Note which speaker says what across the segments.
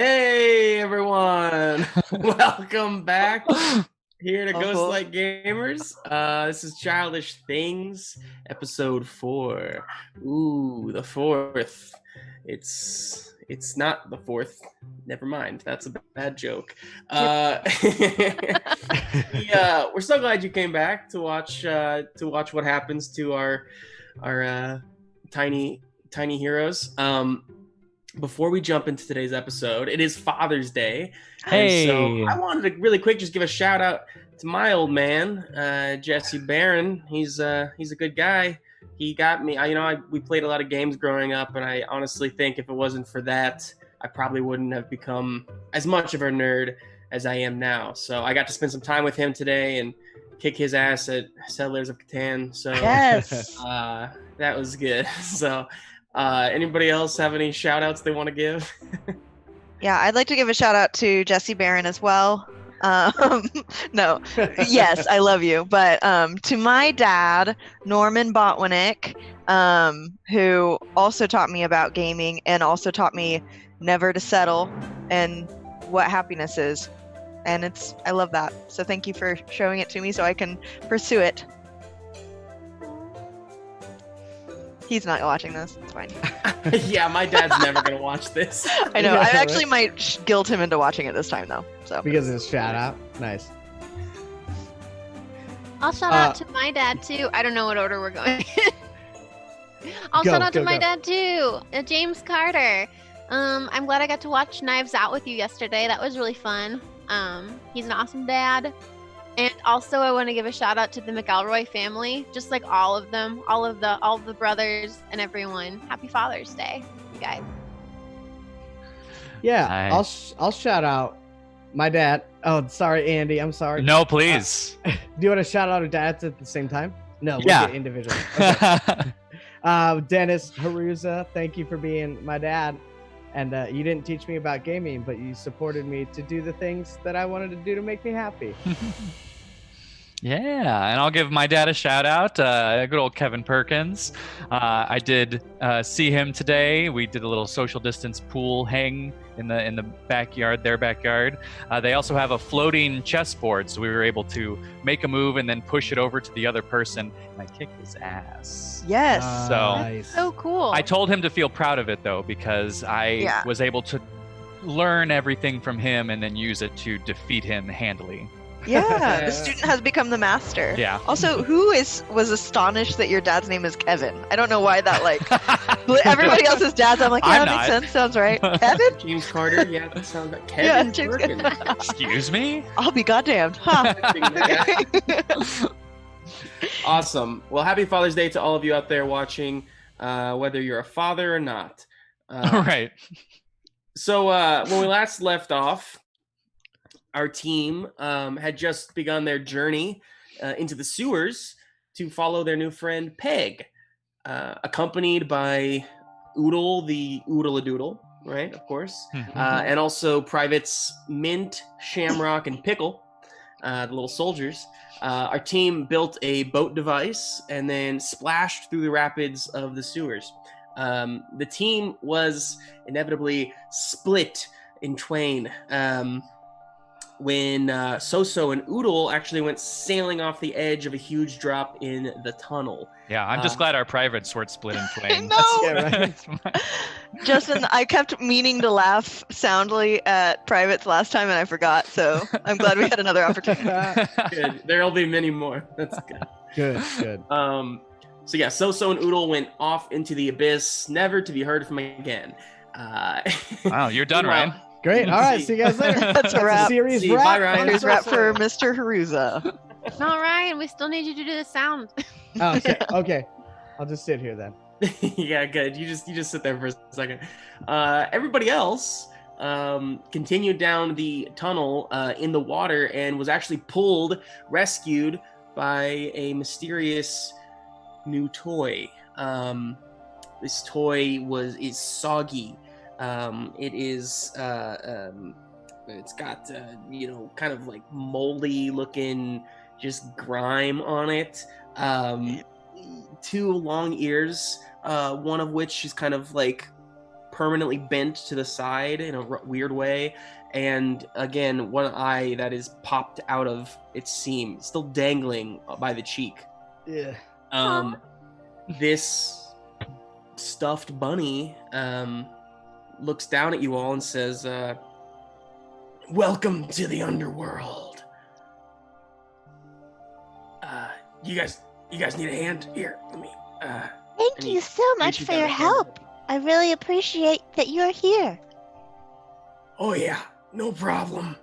Speaker 1: Hey everyone! Welcome back here to Ghostlight Gamers. This is Childish Things, episode 4. Ooh, the 4th. It's not the 4th. Never mind. That's a bad joke. We're so glad you came back to watch what happens to our tiny heroes. Before we jump into today's episode, it is Father's Day.
Speaker 2: Hey!
Speaker 1: So I wanted to really quick just give a shout out to my old man, Jesse Barron. He's a good guy. He got me. We played a lot of games growing up, and I honestly think if it wasn't for that, I probably wouldn't have become as much of a nerd as I am now. So I got to spend some time with him today and kick his ass at Settlers of Catan. So
Speaker 3: yes,
Speaker 1: that was good. So. Anybody else have any shout outs they want to give?
Speaker 3: Yeah, I'd like to give a shout out to Jesse Barron as well. No, yes, I love you. But to my dad, Norman Botwinick, who also taught me about gaming and also taught me never to settle and what happiness is. And I love that. So thank you for showing it to me so I can pursue it. He's not watching this. It's fine.
Speaker 1: Yeah, my dad's never going to watch this.
Speaker 3: I know. I actually might guilt him into watching it this time, though. So
Speaker 2: because of his shout out. Nice.
Speaker 4: I'll shout out to my dad, too. I don't know what order we're going. I'll shout out to my dad, too. James Carter. I'm glad I got to watch Knives Out with you yesterday. That was really fun. He's an awesome dad. And also, I want to give a shout out to the McElroy family, just like all of them, all of the brothers and everyone. Happy Father's Day, you guys.
Speaker 2: Yeah, nice. I'll shout out my dad. Oh, sorry, Andy. I'm sorry.
Speaker 5: No, please.
Speaker 2: Do you want to shout out our dads at the same time? No, we'll
Speaker 5: yeah,
Speaker 2: get individually. Okay. Dennis Haruza, thank you for being my dad. And you didn't teach me about gaming, but you supported me to do the things that I wanted to do to make me happy.
Speaker 5: Yeah, and I'll give my dad a shout out, good old Kevin Perkins. I did see him today. We did a little social distance pool hang in the backyard, their backyard. They also have a floating chessboard, so we were able to make a move and then push it over to the other person, and I kicked his ass.
Speaker 3: Yes.
Speaker 5: So
Speaker 4: nice. So cool.
Speaker 5: I told him to feel proud of it, though, because I was able to learn everything from him and then use it to defeat him handily.
Speaker 3: Yeah, the student has become the master.
Speaker 5: Yeah.
Speaker 3: Also, who was astonished that your dad's name is Kevin? I don't know why that, everybody else's dad's, I'm like, yeah, that makes sense, sounds right. Kevin?
Speaker 1: James Carter, yeah, that sounds like Kevin.
Speaker 3: Yeah, James
Speaker 5: Excuse me?
Speaker 3: I'll be goddamned. Huh.
Speaker 1: Awesome. Well, happy Father's Day to all of you out there watching, whether you're a father or not.
Speaker 5: Right.
Speaker 1: So when we last left off, our team had just begun their journey into the sewers to follow their new friend Peg, accompanied by Oodle, the Oodle-a-Doodle, right, of course, and also Privates Mint, Shamrock, and Pickle, the little soldiers. Our team built a boat device and then splashed through the rapids of the sewers. The team was inevitably split in twain when Xoxo and Oodle actually went sailing off the edge of a huge drop in the tunnel.
Speaker 5: Yeah, I'm just glad our privates weren't split in twain.
Speaker 3: No!
Speaker 2: Yeah, right.
Speaker 3: Justin, I kept meaning to laugh soundly at privates last time and I forgot, so I'm glad we had another opportunity.
Speaker 1: Good. There'll be many more. That's good.
Speaker 2: Good.
Speaker 1: So yeah, Xoxo and Oodle went off into the abyss, never to be heard from again.
Speaker 5: Wow, you're done, Ryan.
Speaker 2: Great. All right. See you guys later.
Speaker 3: That's a wrap.
Speaker 2: Series
Speaker 1: See,
Speaker 2: wrap.
Speaker 1: bye, Ryan.
Speaker 3: Series wrap for Mr. Haruza.
Speaker 4: No, Ryan, we still need you to do the sound.
Speaker 2: Oh, okay. I'll just sit here then.
Speaker 1: Yeah, good. You just sit there for a second. Everybody else continued down the tunnel in the water and was actually rescued by a mysterious new toy. This toy is soggy. It is it's got kind of like moldy looking just grime on it. 2 long ears, one of which is kind of like permanently bent to the side in a weird way, and again, one eye that is popped out of its seam, still dangling by the cheek.
Speaker 2: Yeah.
Speaker 1: This stuffed bunny looks down at you all and says, "Welcome to the underworld. You guys need a hand? Here, let me."
Speaker 6: Thank you so much
Speaker 1: you
Speaker 6: for
Speaker 1: down
Speaker 6: your
Speaker 1: the
Speaker 6: help. I really appreciate that you're here.
Speaker 1: Oh yeah, no problem.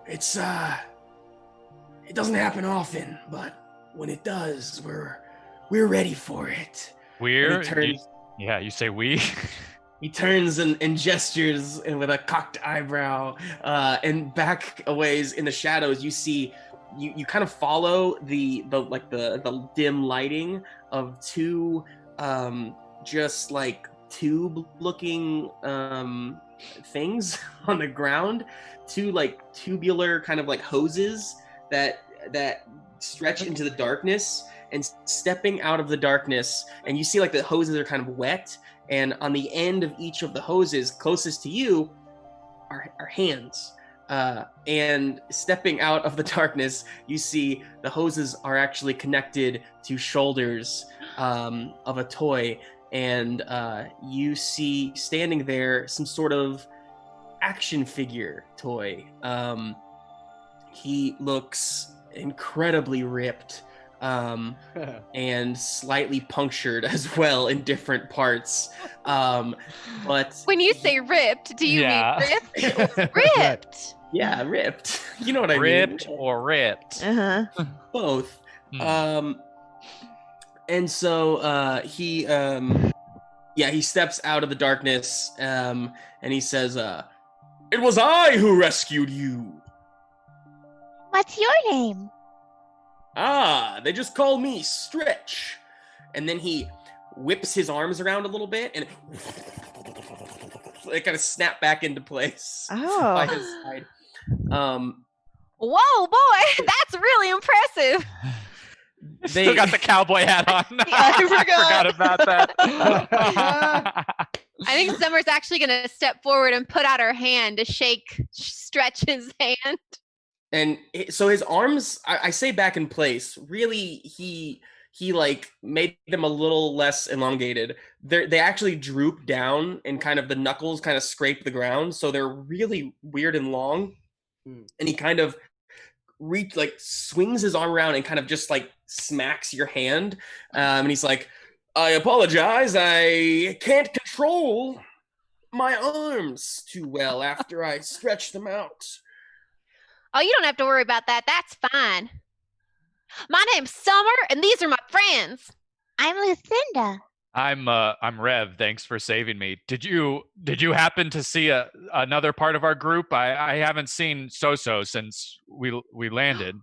Speaker 1: It doesn't happen often, but when it does, we're ready for it.
Speaker 5: We're.
Speaker 1: And he turns,
Speaker 5: You say we.
Speaker 1: he turns and gestures and with a cocked eyebrow, and back a ways in the shadows, you see. You kind of follow the dim lighting of two just like tube looking things on the ground, two like tubular kind of like hoses that stretch into the darkness, and stepping out of the darkness, and you see like the hoses are kind of wet, and on the end of each of the hoses closest to you are hands. And stepping out of the darkness, you see the hoses are actually connected to shoulders of a toy, and you see standing there some sort of action figure toy. He looks incredibly ripped, and slightly punctured as well in different parts. But
Speaker 4: When you say ripped, do you
Speaker 5: Yeah.
Speaker 4: mean ripped or ripped?
Speaker 1: yeah, ripped. You know what I
Speaker 5: Ripped
Speaker 1: mean?
Speaker 5: or ripped?
Speaker 1: Both.
Speaker 5: Hmm.
Speaker 1: And so he steps out of the darkness, and he says, "It was I who rescued you."
Speaker 6: What's your name?
Speaker 1: They just call me Stretch. And then he whips his arms around a little bit, and they kind of snap back into place by his side.
Speaker 4: Whoa, boy, that's really impressive.
Speaker 5: Still got the cowboy hat on.
Speaker 3: I forgot.
Speaker 5: about that.
Speaker 4: I think Summer's actually going to step forward and put out her hand to shake Stretch's hand.
Speaker 1: And so his arms, I say back in place. Really, he like made them a little less elongated. They actually droop down, and kind of the knuckles kind of scrape the ground, so they're really weird and long. And he kind of swings his arm around and kind of just like smacks your hand, and he's like, "I apologize, I can't control my arms too well after I stretch them out."
Speaker 4: Oh, you don't have to worry about that. That's fine. My name's Summer, and these are my friends.
Speaker 6: I'm Lucinda.
Speaker 5: I'm Rev. Thanks for saving me. Did you happen to see another part of our group? I haven't seen Xoxo since we landed.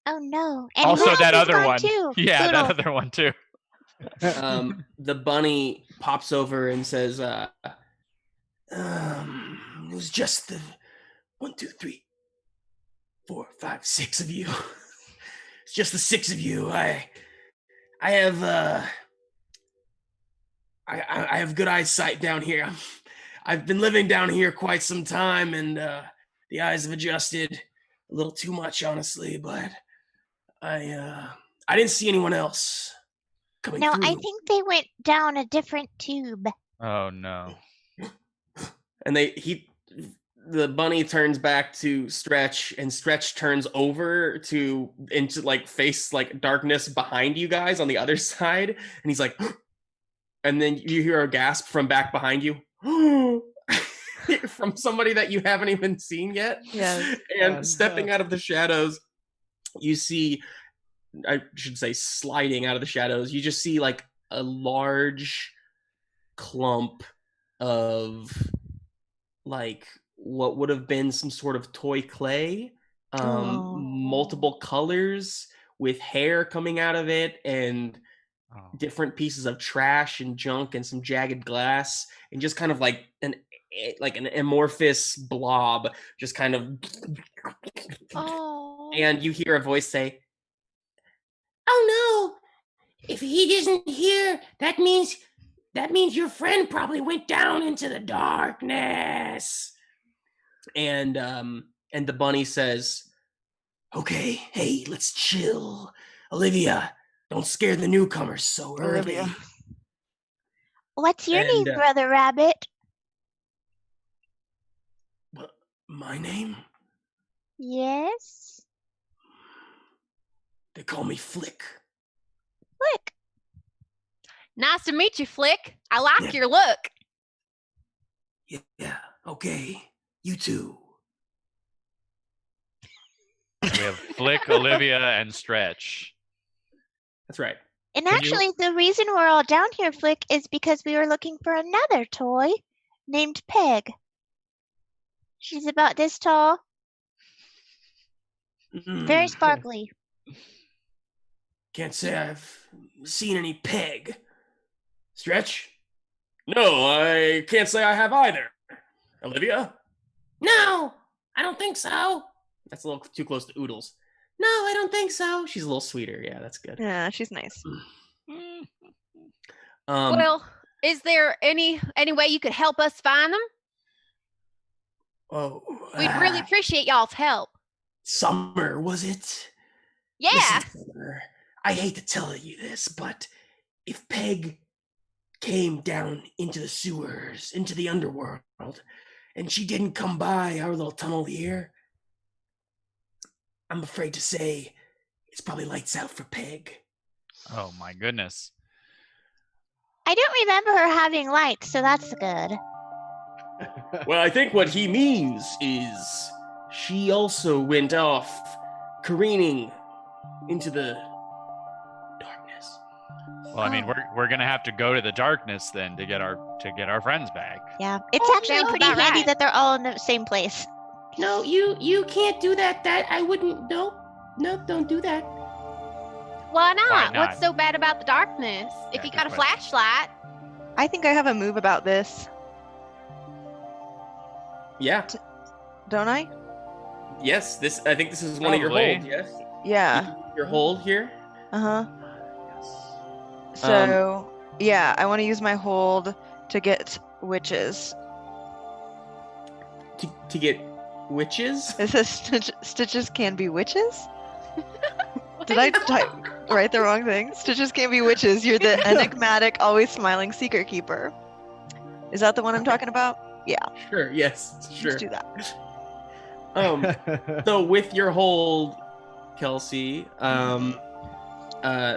Speaker 6: Oh no. And
Speaker 5: Also,
Speaker 6: Rev
Speaker 5: that
Speaker 6: is
Speaker 5: other
Speaker 6: gone
Speaker 5: one.
Speaker 6: Too.
Speaker 5: Yeah,
Speaker 6: Oodle.
Speaker 5: that other one too.
Speaker 1: The bunny pops over and says, "It was just the 1, 2, 3, 4, 5, 6 of you. It's just the 6 of you. I have I have good eyesight down here. I've been living down here quite some time, and the eyes have adjusted a little too much, honestly. But I didn't see anyone else coming
Speaker 6: No,
Speaker 1: through."
Speaker 6: I think they went down a different tube.
Speaker 5: Oh no.
Speaker 1: And the bunny turns back to Stretch, and Stretch turns over into like face like darkness behind you guys on the other side, and he's like, and then you hear a gasp from back behind you, from somebody that you haven't even seen yet.
Speaker 3: Yes.
Speaker 1: And stepping out of the shadows, you see, I should say sliding out of the shadows, you just see like a large clump of like what would have been some sort of toy clay, multiple colors with hair coming out of it, and different pieces of trash and junk and some jagged glass, and just kind of like an amorphous blob, just kind of.
Speaker 4: Oh.
Speaker 1: And you hear a voice say, "Oh no! If he isn't here, that means that means your friend probably went down into the darkness. And the bunny says, okay, hey, let's chill. Olivia, don't scare the newcomers so early.
Speaker 3: Olivia.
Speaker 6: What's your
Speaker 1: And,
Speaker 6: name, Brother Rabbit?
Speaker 1: What, my name?
Speaker 6: Yes?
Speaker 1: They call me Flick.
Speaker 6: Flick.
Speaker 4: Nice to meet you, Flick. I like
Speaker 1: Yeah.
Speaker 4: your look.
Speaker 1: Yeah, okay. You too.
Speaker 5: We have Flick, Olivia, and Stretch.
Speaker 1: That's right.
Speaker 6: And
Speaker 5: Can you-
Speaker 6: actually, the reason we're all down here, Flick, is because we were looking for another toy named Peg. She's about this tall, very sparkly.
Speaker 1: Can't say I've seen any Peg. Stretch? No, I can't say I have either. Olivia? No, I don't think so. That's a little too close to Oodles. No, I don't think so. She's a little sweeter. Yeah, that's good.
Speaker 3: Yeah, she's nice.
Speaker 4: Well, is there any way you could help us find them?
Speaker 1: Oh,
Speaker 4: We'd really appreciate y'all's help.
Speaker 1: Summer, was it?
Speaker 4: Yeah.
Speaker 1: Listen, Summer, I hate to tell you this, but if Peg came down into the sewers, into the underworld, and she didn't come by our little tunnel here, I'm afraid to say it's probably lights out for Peg.
Speaker 5: Oh my goodness.
Speaker 6: I don't remember her having lights, so that's good.
Speaker 1: Well, I think what he means is she also went off careening into the darkness.
Speaker 5: Well, I mean, we're gonna have to go to the darkness then to get our friends back.
Speaker 6: Yeah, it's actually
Speaker 4: sounds
Speaker 6: pretty
Speaker 4: about
Speaker 6: handy
Speaker 4: right.
Speaker 6: that they're all in the same place.
Speaker 1: No, you can't do that. That I wouldn't. Nope, don't do that.
Speaker 4: Why not?
Speaker 5: Why not?
Speaker 4: What's so bad about the darkness? If
Speaker 5: Yeah,
Speaker 4: you
Speaker 5: good
Speaker 4: got a
Speaker 5: question.
Speaker 4: flashlight.
Speaker 3: I think I have a move about this,
Speaker 1: Yeah.
Speaker 3: don't I?
Speaker 1: Yes. I think this is one of your
Speaker 5: Probably.
Speaker 1: holds. Yes.
Speaker 3: Yeah.
Speaker 1: Your hold here.
Speaker 3: Uh-huh. So, yeah, I want to use my hold to get witches.
Speaker 1: To get witches.
Speaker 3: It says stitches can be witches? Did I write the wrong thing? Stitches can be witches. You're the enigmatic, always smiling secret keeper. Is that the one I'm talking about? Yeah,
Speaker 1: Sure. Yes. Sure.
Speaker 3: let's do that.
Speaker 1: So with your hold, Kelsey,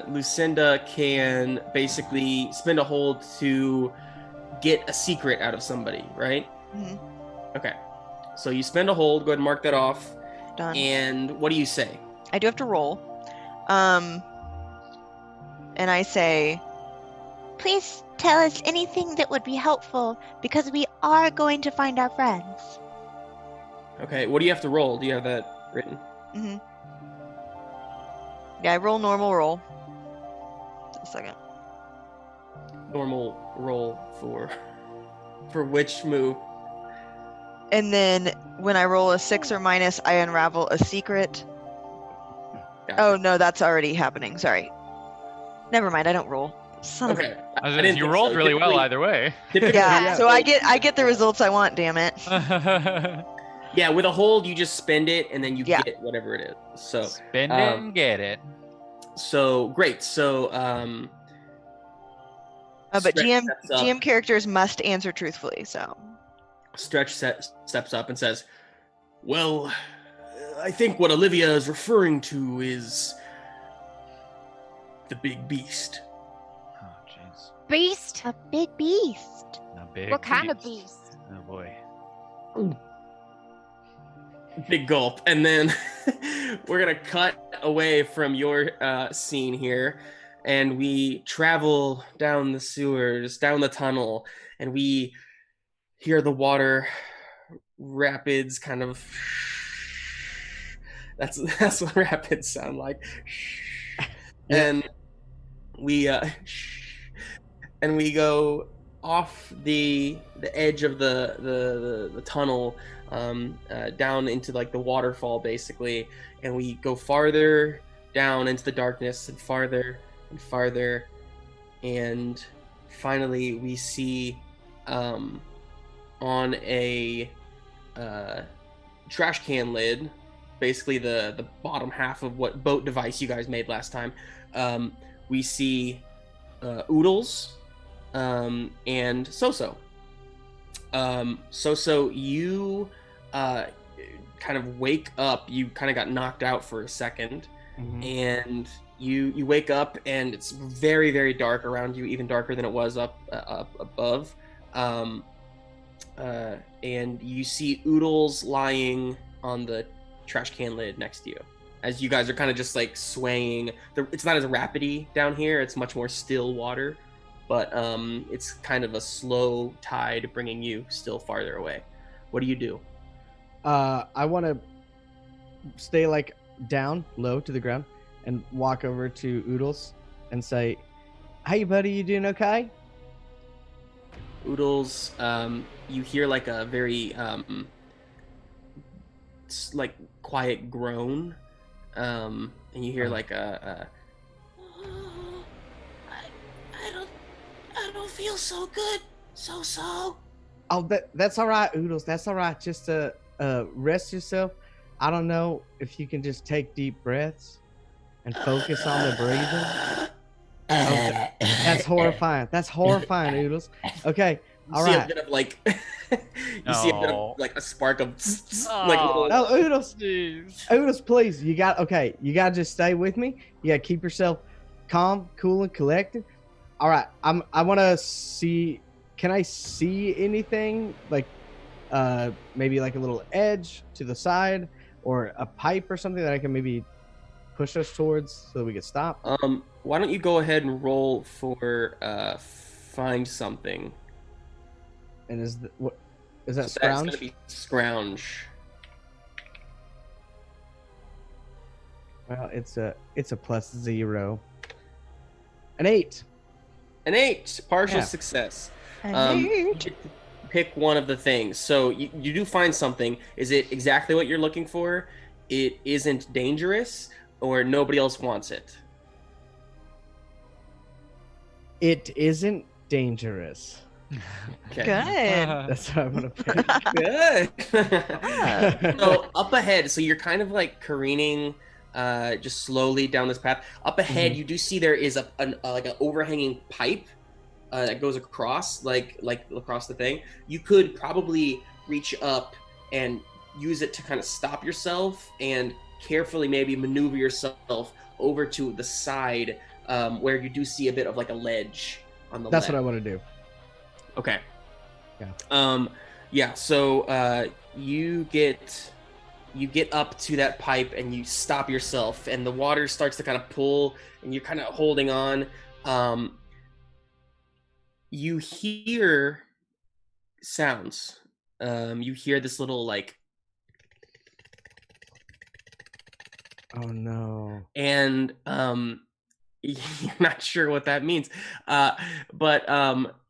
Speaker 1: Lucinda can basically spend a hold to get a secret out of somebody, right?
Speaker 3: Mhm.
Speaker 1: Okay. So you spend a hold. Go ahead and mark that off.
Speaker 3: Done.
Speaker 1: And what do you say?
Speaker 3: I do have to roll. And I say,
Speaker 6: Please tell us anything that would be helpful because we are going to find our friends.
Speaker 1: Okay. What do you have to roll? Do you have that written?
Speaker 3: yeah, I roll normal roll. Just a second.
Speaker 1: Normal roll for which move?
Speaker 3: And then when I roll a 6 or minus, I unravel a secret.
Speaker 1: Gotcha.
Speaker 3: Oh, no, that's already happening. Sorry. Never mind, I don't roll. Son of a...
Speaker 1: Okay.
Speaker 5: I was
Speaker 1: I didn't
Speaker 5: you
Speaker 1: think
Speaker 5: rolled
Speaker 1: so.
Speaker 5: really well
Speaker 1: Typically-
Speaker 5: either way.
Speaker 1: typically,
Speaker 3: Yeah, so I
Speaker 1: hold-
Speaker 3: get the results I want, damn it.
Speaker 1: Yeah, with a hold, you just spend it and then you
Speaker 3: Yeah.
Speaker 1: get whatever it is. So
Speaker 5: Spend it and get it.
Speaker 1: great. So
Speaker 3: But
Speaker 1: Stretch
Speaker 3: GM
Speaker 1: steps up.
Speaker 3: GM characters must answer truthfully, so...
Speaker 1: Stretch steps up and says, "Well, I think what Olivia is referring to is the big beast."
Speaker 5: Oh jeez.
Speaker 4: Beast?
Speaker 6: A big beast.
Speaker 5: A big
Speaker 4: What kind of beast?
Speaker 5: Oh boy.
Speaker 1: Big gulp. And then we're gonna cut away from your scene here, and we travel down the sewers, down the tunnel, and we hear the water rapids kind of. That's what rapids sound like. And we go off the edge of the tunnel, down into like the waterfall basically, and we go farther down into the darkness and farther and farther, and finally we see on a trash can lid, basically the bottom half of what boat device you guys made last time, we see Oodles and Xoxo. Xoxo, you kind of wake up. You kind of got knocked out for a second, and you wake up, and it's very, very dark around you, even darker than it was up above. And you see Oodles lying on the trash can lid next to you, as you guys are kind of just like swaying. It's not as rapidy down here; it's much more still water, but it's kind of a slow tide bringing you still farther away. What do you do?
Speaker 2: I want to stay like down low to the ground and walk over to Oodles and say, "Hey, buddy, you doing okay?"
Speaker 1: Oodles, you hear like a very like quiet groan, and you hear like a I don't feel so good, so.
Speaker 2: Oh, that's all right, Oodles. That's all right. Just rest yourself. I don't know if you can just take deep breaths and focus on the breathing. Okay. That's horrifying. That's horrifying, Oodles. Okay, all right.
Speaker 1: You see a bit of like, see a bit of like a spark of like little.
Speaker 2: No, Oodles.
Speaker 5: Jeez.
Speaker 2: Oodles, please. You got just stay with me. You got to keep yourself calm, cool, and collected. All right. I want to see. Can I see anything like, maybe like a little edge to the side or a pipe or something that I can maybe push us towards so that we can stop?
Speaker 1: Why don't you go ahead and roll for find something?
Speaker 2: And is that
Speaker 1: So that's
Speaker 2: scrounge?
Speaker 1: gonna be scrounge.
Speaker 2: Well, it's a +0. An 8.
Speaker 1: An 8, partial
Speaker 2: Yeah.
Speaker 1: success.
Speaker 3: An
Speaker 1: You
Speaker 3: eight.
Speaker 1: get to pick one of the things. So you do find something. Is it exactly what you're looking for? It isn't dangerous, or nobody else wants it?
Speaker 2: It isn't dangerous.
Speaker 1: Okay.
Speaker 3: Good.
Speaker 2: That's what I want to pick.
Speaker 1: Good. So up ahead, so you're kind of like careening just slowly down this path. Up ahead, you do see there is an overhanging pipe that goes across, like across the thing. You could probably reach up and use it to kind of stop yourself and carefully maybe maneuver yourself over to the side where you do see a bit of like a ledge on the
Speaker 2: That's
Speaker 1: left.
Speaker 2: what I want to do.
Speaker 1: Okay.
Speaker 2: Yeah.
Speaker 1: Yeah. So you get up to that pipe and you stop yourself, and the water starts to kind of pull, and you're kind of holding on. You hear sounds. You hear this little like,
Speaker 2: Oh no.
Speaker 1: and you're not sure what that means, but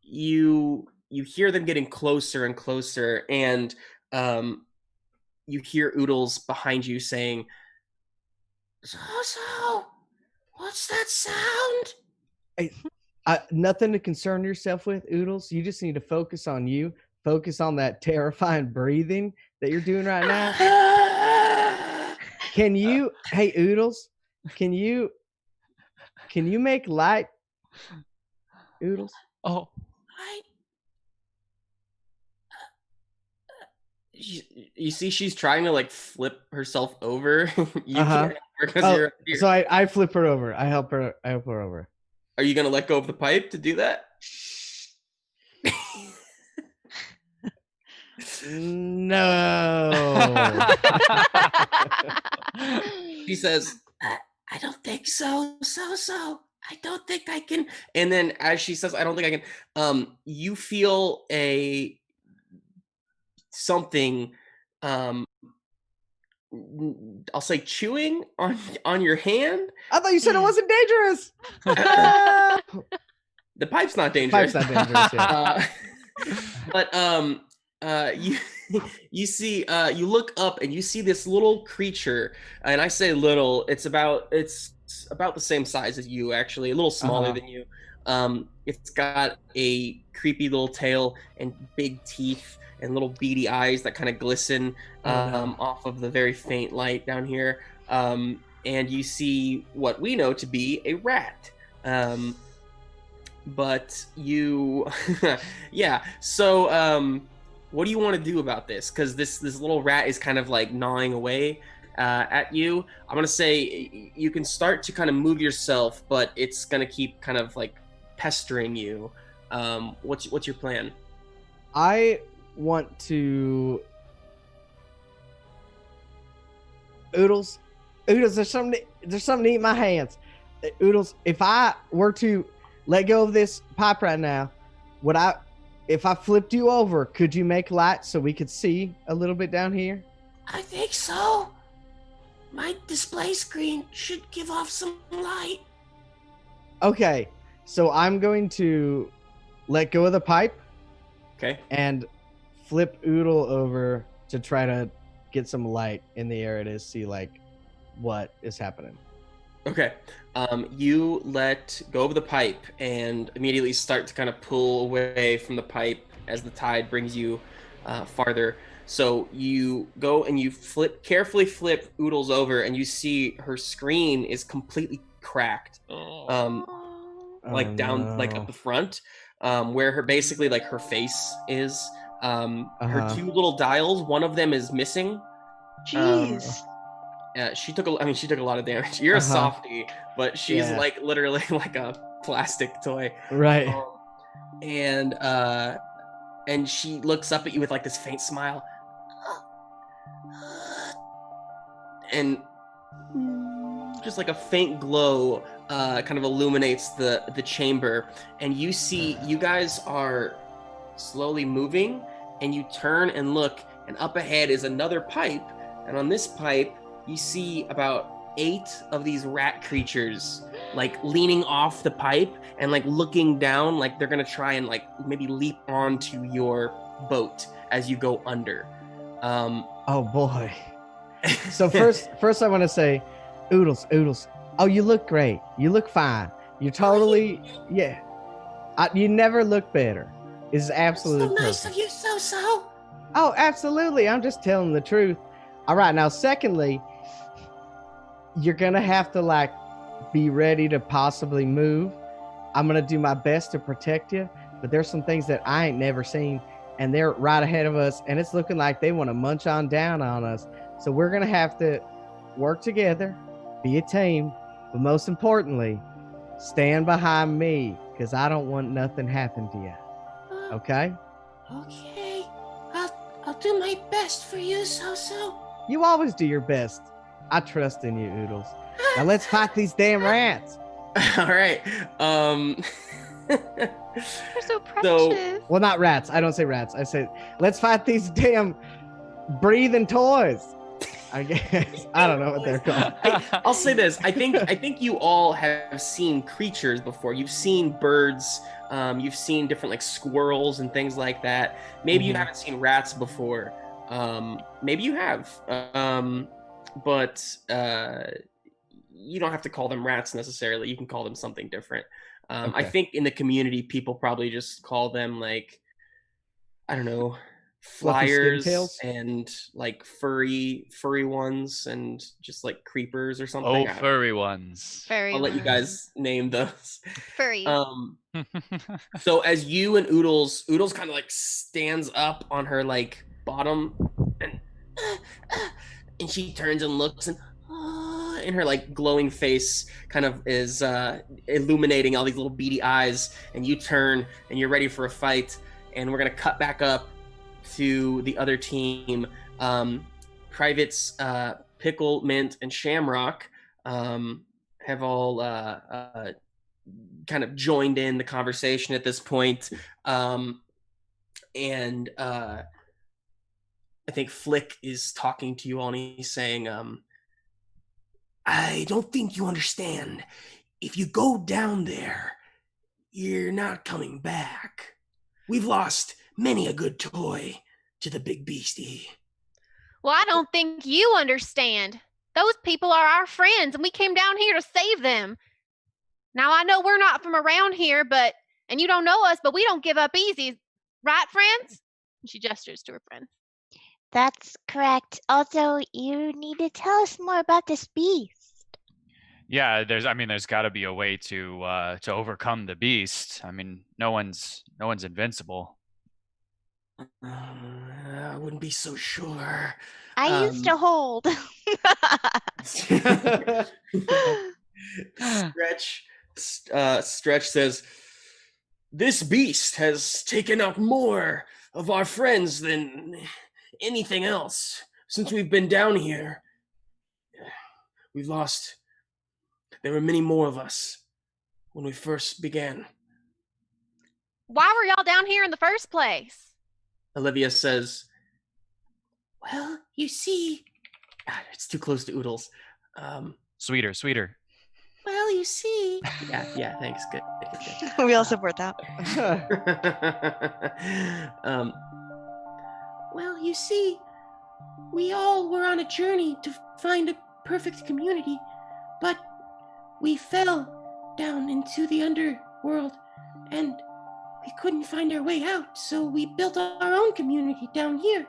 Speaker 1: you hear them getting closer and closer, and you hear Oodles behind you saying, "Xoxo, what's that sound?"
Speaker 2: Hey, nothing to concern yourself with, Oodles. You just need to focus on you. Focus on that terrifying breathing that you're doing right now. Can you, hey Oodles, can you make light, Oodles?
Speaker 5: Oh,
Speaker 1: You see, she's trying to like flip herself over. You
Speaker 2: Uh-huh.
Speaker 1: can't because
Speaker 2: Oh,
Speaker 1: you're up here.
Speaker 2: so I flip her over. I help her over.
Speaker 1: Are you gonna let go of the pipe to do that?
Speaker 2: No.
Speaker 1: She says, "I don't think so. I don't think I can." And then as she says, "I don't think I can," you feel something, I'll say chewing on your hand.
Speaker 2: I thought you said it wasn't dangerous.
Speaker 1: The pipe's not dangerous.
Speaker 2: Pipe's not dangerous, yeah.
Speaker 1: But you see, you look up and you see this little creature, and I say little, it's about the same size as you, actually, a little smaller
Speaker 2: Uh-huh.
Speaker 1: than you. It's got a creepy little tail and big teeth and little beady eyes that kind of glisten off of the very faint light down here. And you see what we know to be a rat. But you, yeah. So, what do you want to do about this? Because this little rat is kind of like gnawing away at you. I'm gonna say you can start to kind of move yourself, but it's gonna keep kind of like pestering you. What's your plan?
Speaker 2: I want to. Oodles, there's something to eat in my hands. Oodles, if I were to let go of this pipe right now, if I flipped you over, could you make light so we could see a little bit down here?
Speaker 1: I think so. My display screen should give off some light.
Speaker 2: Okay, so I'm going to let go of the pipe.
Speaker 1: Okay.
Speaker 2: And flip Oodle over to try to get some light in the area to see like what is happening.
Speaker 1: Okay. You let go of the pipe and immediately start to kind of pull away from the pipe as the tide brings you farther. So you go and you carefully flip Oodles over, and you see her screen is completely cracked. Down like up the front, where her basically like her face is. Her two little dials, one of them is missing.
Speaker 3: Jeez.
Speaker 1: She took a lot of damage. You're a softie, but she's like literally like a plastic toy.
Speaker 2: Right.
Speaker 1: And she looks up at you with like this faint smile. And just like a faint glow kind of illuminates the chamber, and you see you guys are slowly moving, and you turn and look, and up ahead is another pipe, and on this pipe you see about 8 of these rat creatures like leaning off the pipe and like looking down like they're gonna try and like maybe leap onto your boat as you go under.
Speaker 2: Oh boy. So first I want to say, Oodles, oh, you look great. You look fine. You're totally, yeah. You never look better. It's absolutely
Speaker 1: so nice
Speaker 2: perfect.
Speaker 1: of you, Xoxo.
Speaker 2: Oh, absolutely. I'm just telling the truth. All right. Now, secondly, you're going to have to like be ready to possibly move. I'm going to do my best to protect you, but there's some things that I ain't never seen, and they're right ahead of us, and it's looking like they want to munch on down on us. So we're going to have to work together, be a team, but most importantly, stand behind me, because I don't want nothing happen to you. Okay?
Speaker 1: Okay. I'll do my best for you, Xoxo.
Speaker 2: You always do your best. I trust in you, Oodles. Now let's fight these damn rats.
Speaker 1: All right.
Speaker 4: You're so precious.
Speaker 2: Well, not rats. I don't say rats. I say, let's fight these damn breathing toys. I guess. I don't know what they're called.
Speaker 1: I'll say this. I think you all have seen creatures before. You've seen birds. You've seen different like squirrels and things like that. Maybe you haven't seen rats before. Maybe you have. But you don't have to call them rats necessarily. You can call them something different.
Speaker 2: Okay.
Speaker 1: I think in the community, people probably just call them like, I don't know, flyers and like furry ones and just like creepers or something.
Speaker 5: Oh, furry ones.
Speaker 1: I'll let you guys name those.
Speaker 4: Furry.
Speaker 1: So as you and Oodles kind of like stands up on her like bottom, and she turns and looks, and in her like glowing face kind of is illuminating all these little beady eyes, and you turn and you're ready for a fight, and we're gonna cut back up to the other team. Privates Pickle, Mint, and Shamrock have all kind of joined in the conversation at this point. And I think Flick is talking to you all, and he's saying, I don't think you understand. If you go down there, you're not coming back. We've lost many a good toy to the big beastie.
Speaker 4: Well, I don't think you understand. Those people are our friends, and we came down here to save them. Now I know we're not from around here, and you don't know us, but we don't give up easy. Right, friends? And she gestures to her friends.
Speaker 6: That's correct. Also, you need to tell us more about this beast.
Speaker 5: Yeah, there's got to be a way to overcome the beast. I mean, no one's invincible.
Speaker 1: I wouldn't be so sure.
Speaker 6: I used to hold.
Speaker 1: Stretch says, "This beast has taken out more of our friends than anything else since we've been down here. We've lost. There were many more of us when we first began."
Speaker 4: Why were y'all down here in the first place?
Speaker 1: Olivia says, "Well, you see..." God, it's too close to Oodles.
Speaker 5: Sweeter.
Speaker 1: Well, you see... Yeah, thanks. Good.
Speaker 3: We all support that.
Speaker 1: Well, you see, we all were on a journey to find a perfect community, but we fell down into the underworld, and we couldn't find our way out, so we built our own community down here.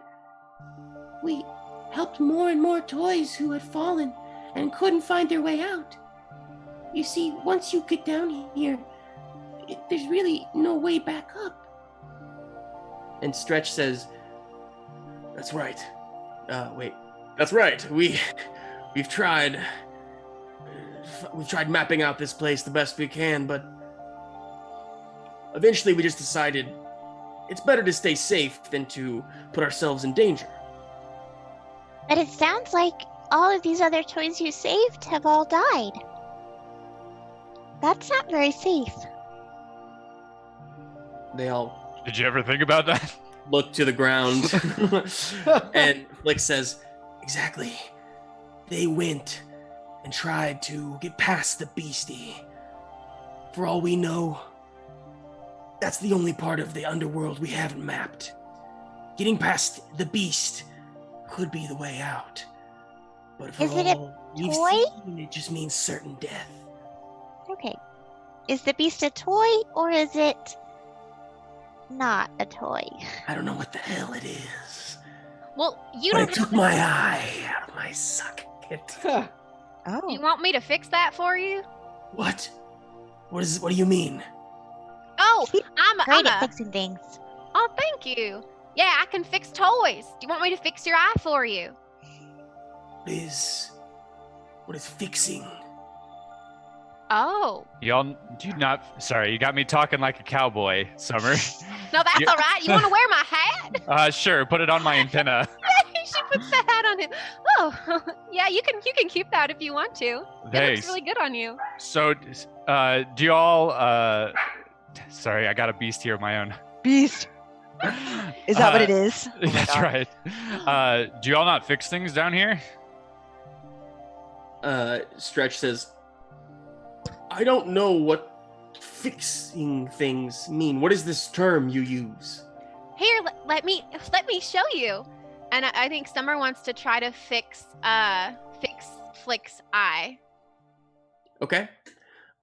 Speaker 1: We helped more and more toys who had fallen and couldn't find their way out. You see, once you get down here, there's really no way back up. And Stretch says, "That's right. That's right. We've tried mapping out this place the best we can, but eventually we just decided it's better to stay safe than to put ourselves in danger."
Speaker 6: But it sounds like all of these other toys you saved have all died. That's not very safe.
Speaker 1: They all
Speaker 5: Did you ever think about that?
Speaker 1: look to the ground. And Flick says, "Exactly. They went and tried to get past the beastie. For all we know, that's the only part of the underworld we haven't mapped. Getting past the beast could be the way out. But for
Speaker 6: Is it a
Speaker 1: all we've
Speaker 6: toy?
Speaker 1: seen, it just means certain death."
Speaker 6: Okay. Is the beast a toy or is it not a toy?
Speaker 1: I don't know what the hell it is.
Speaker 4: Well, you
Speaker 1: But
Speaker 4: don't
Speaker 1: it took my eye out of my socket.
Speaker 3: Oh.
Speaker 4: You want me to fix that for you?
Speaker 1: What? What do you mean?
Speaker 4: Oh,
Speaker 6: Great at fixing things.
Speaker 4: Oh, thank you. Yeah, I can fix toys. Do you want me to fix your eye for you?
Speaker 1: What is fixing?
Speaker 4: Oh.
Speaker 5: Y'all do not. Sorry, you got me talking like a cowboy, Summer.
Speaker 4: No, that's
Speaker 5: Yeah.
Speaker 4: all right. You want to wear my hat?
Speaker 5: Sure. Put it on my antenna.
Speaker 4: She puts the hat on him. Oh, yeah, you can keep that if you want to. It
Speaker 5: Thanks.
Speaker 4: looks really good on you.
Speaker 5: So, do y'all? Sorry, I got a beast here of my own.
Speaker 3: Beast. Is that what it is? Oh my
Speaker 5: That's
Speaker 3: God.
Speaker 5: right. Do y'all not fix things down here?
Speaker 1: Stretch says, "I don't know what fixing things mean. What is this term you use?"
Speaker 4: Here, let me show you. And I think Summer wants to try to fix Flick's eye.
Speaker 1: Okay.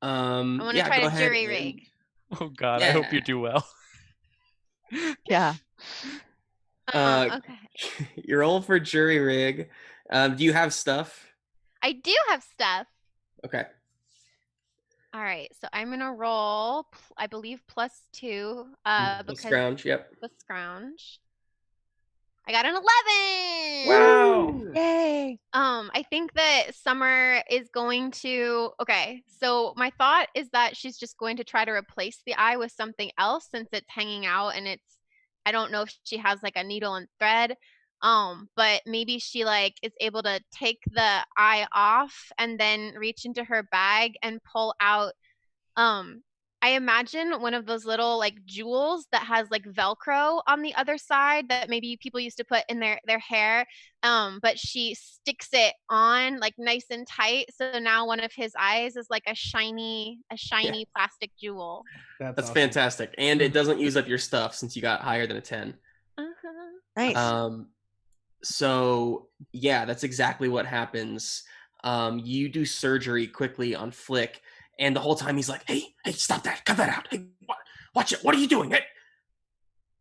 Speaker 4: I want to
Speaker 1: yeah,
Speaker 4: try
Speaker 1: go
Speaker 4: to
Speaker 1: ahead
Speaker 4: jury
Speaker 1: and-
Speaker 4: rig.
Speaker 5: Oh God, I hope you do well.
Speaker 3: Yeah.
Speaker 4: Okay.
Speaker 1: You roll for jury rig. Do you have stuff?
Speaker 4: I do have stuff.
Speaker 1: Okay.
Speaker 4: All right, so I'm gonna roll, I believe, +2.
Speaker 1: Plus
Speaker 4: Because
Speaker 1: scrounge, yep.
Speaker 4: plus scrounge. I got an 11.
Speaker 1: Wow.
Speaker 3: Yay.
Speaker 4: I think that Summer is going to. Okay, so my thought is that she's just going to try to replace the eye with something else since it's hanging out and it's. I don't know if she has like a needle and thread. But maybe she like is able to take the eye off and then reach into her bag and pull out. I imagine one of those little like jewels that has like Velcro on the other side that maybe people used to put in their hair. But she sticks it on like nice and tight. So now one of his eyes is like a shiny plastic jewel.
Speaker 1: That's
Speaker 2: awesome.
Speaker 1: fantastic. And it doesn't use up your stuff since you got higher than a 10.
Speaker 4: Uh-huh.
Speaker 3: Nice.
Speaker 1: So yeah, that's exactly what happens. You do surgery quickly on Flick, And the whole time he's like, hey, stop that. Cut that out. Hey, watch it. What are you doing? Hey.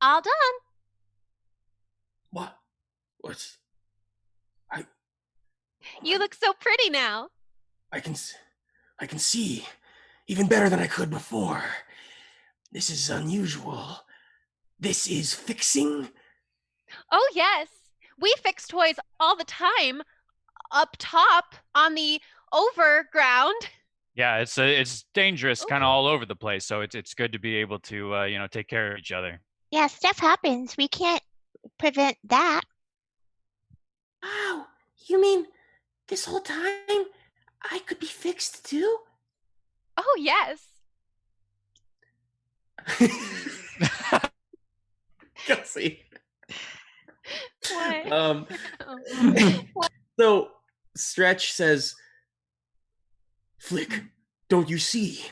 Speaker 4: All done.
Speaker 1: What? What's...
Speaker 4: You look so pretty now.
Speaker 1: I can see even better than I could before. This is unusual. This is fixing?
Speaker 4: Oh, yes. We fix toys all the time. Up top on the overground.
Speaker 5: Yeah, it's dangerous kind of all over the place, so it's good to be able to take care of each other.
Speaker 6: Yeah, stuff happens. We can't prevent that.
Speaker 1: Wow, you mean this whole time I could be fixed too?
Speaker 4: Oh, yes.
Speaker 1: Kelsey.
Speaker 4: What?
Speaker 1: So Stretch says, Flick, don't you see?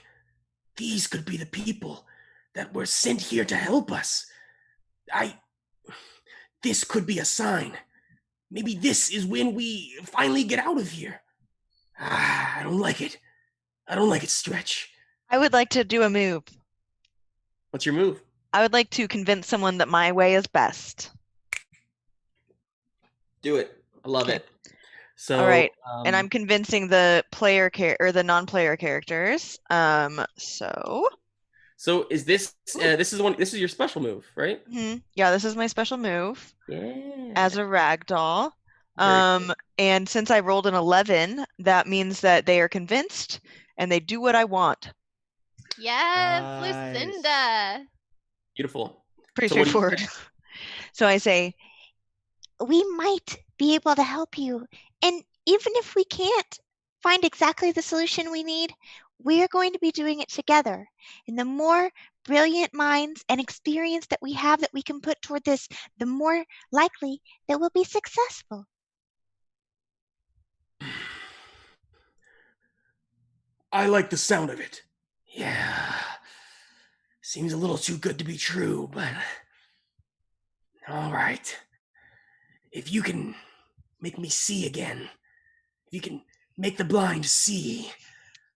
Speaker 1: These could be the people that were sent here to help us. This could be a sign. Maybe this is when we finally get out of here. I don't like it. I don't like it, Stretch.
Speaker 3: I would like to do a move.
Speaker 1: What's your move?
Speaker 3: I would like to convince someone that my way is best.
Speaker 1: Do it. I love it. So,
Speaker 3: all right, and I'm convincing the player or the non-player characters.
Speaker 1: So is this this is your special move, right?
Speaker 3: Yeah, this is my special move.
Speaker 1: Yeah.
Speaker 3: As a ragdoll.
Speaker 1: Very cool.
Speaker 3: And since I rolled an 11, that means that they are convinced and they do what I want.
Speaker 4: Yes,
Speaker 2: Nice.
Speaker 4: Lucinda.
Speaker 1: Beautiful.
Speaker 3: Pretty
Speaker 1: So what do you
Speaker 3: straightforward.
Speaker 1: say?
Speaker 3: So I say,
Speaker 6: We might be able to help you. And even if we can't find exactly the solution we need, we are going to be doing it together. And the more brilliant minds and experience that we have that we can put toward this, the more likely that we'll be successful.
Speaker 1: I like the sound of it. Yeah. Seems a little too good to be true, but all right. If you can make me see again, if you can make the blind see,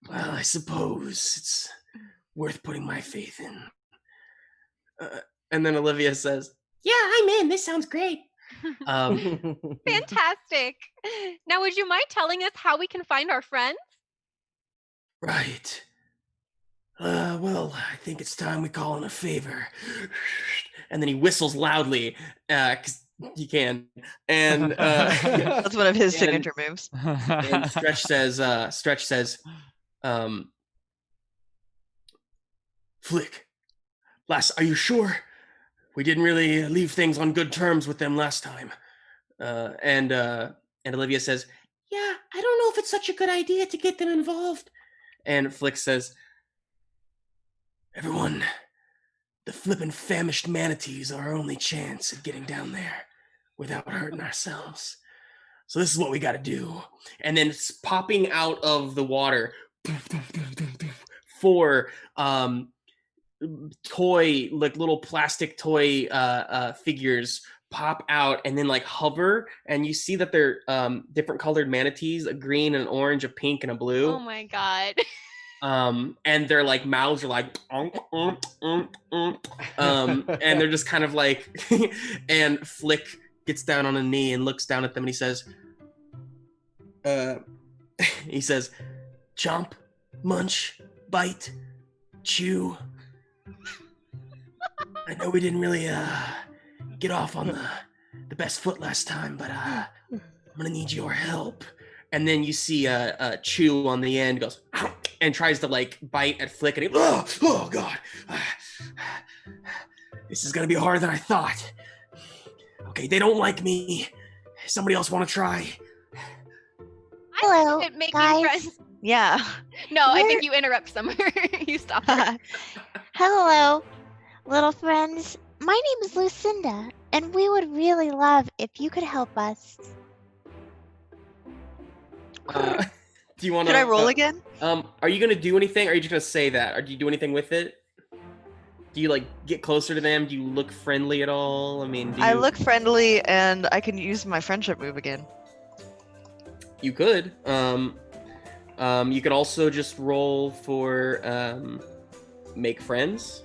Speaker 1: well, I suppose it's worth putting my faith in. And then Olivia says, yeah, I'm in. This sounds great.
Speaker 4: Fantastic. Now, would you mind telling us how we can find our friends?
Speaker 1: Right. Well, I think it's time we call in a favor. And then he whistles loudly, 'cause he can. And
Speaker 3: that's one of his signature moves.
Speaker 1: and Stretch says, Flick, are you sure? We didn't really leave things on good terms with them last time. And Olivia says, yeah, I don't know if it's such a good idea to get them involved. And Flick says, everyone, the flippin' famished manatees are our only chance at getting down there without hurting ourselves. So this is what we gotta do. And then it's popping out of the water, 4 toy, like little plastic toy figures pop out and then like hover, and you see that they're different colored manatees, a green, an orange, a pink, and a blue.
Speaker 4: Oh my god.
Speaker 1: And their like mouths are like and they're just kind of like and Flick gets down on a knee and looks down at them and he says chomp, munch, bite, chew. I know we didn't really get off on the best foot last time, but I'm gonna need your help. And then you see Chew on the end goes and tries to like bite at Flick, and he oh god, this is gonna be harder than I thought. Okay, they don't like me. Somebody else want to try?
Speaker 6: Hello,
Speaker 4: Making
Speaker 6: guys.
Speaker 4: friends.
Speaker 3: Yeah.
Speaker 4: No, I think you interrupt Summer. You stop her.
Speaker 6: Hello, little friends. My name is Lucinda, and we would really love if you could help us.
Speaker 1: Do you want to?
Speaker 3: Should I roll again?
Speaker 1: Are you gonna do anything? Or are you just gonna say that? Or do you do anything with it? Do you like get closer to them? Do you look friendly at all? I mean,
Speaker 3: I look friendly, and I can use my friendship move again.
Speaker 1: You could. You could also just roll for make friends.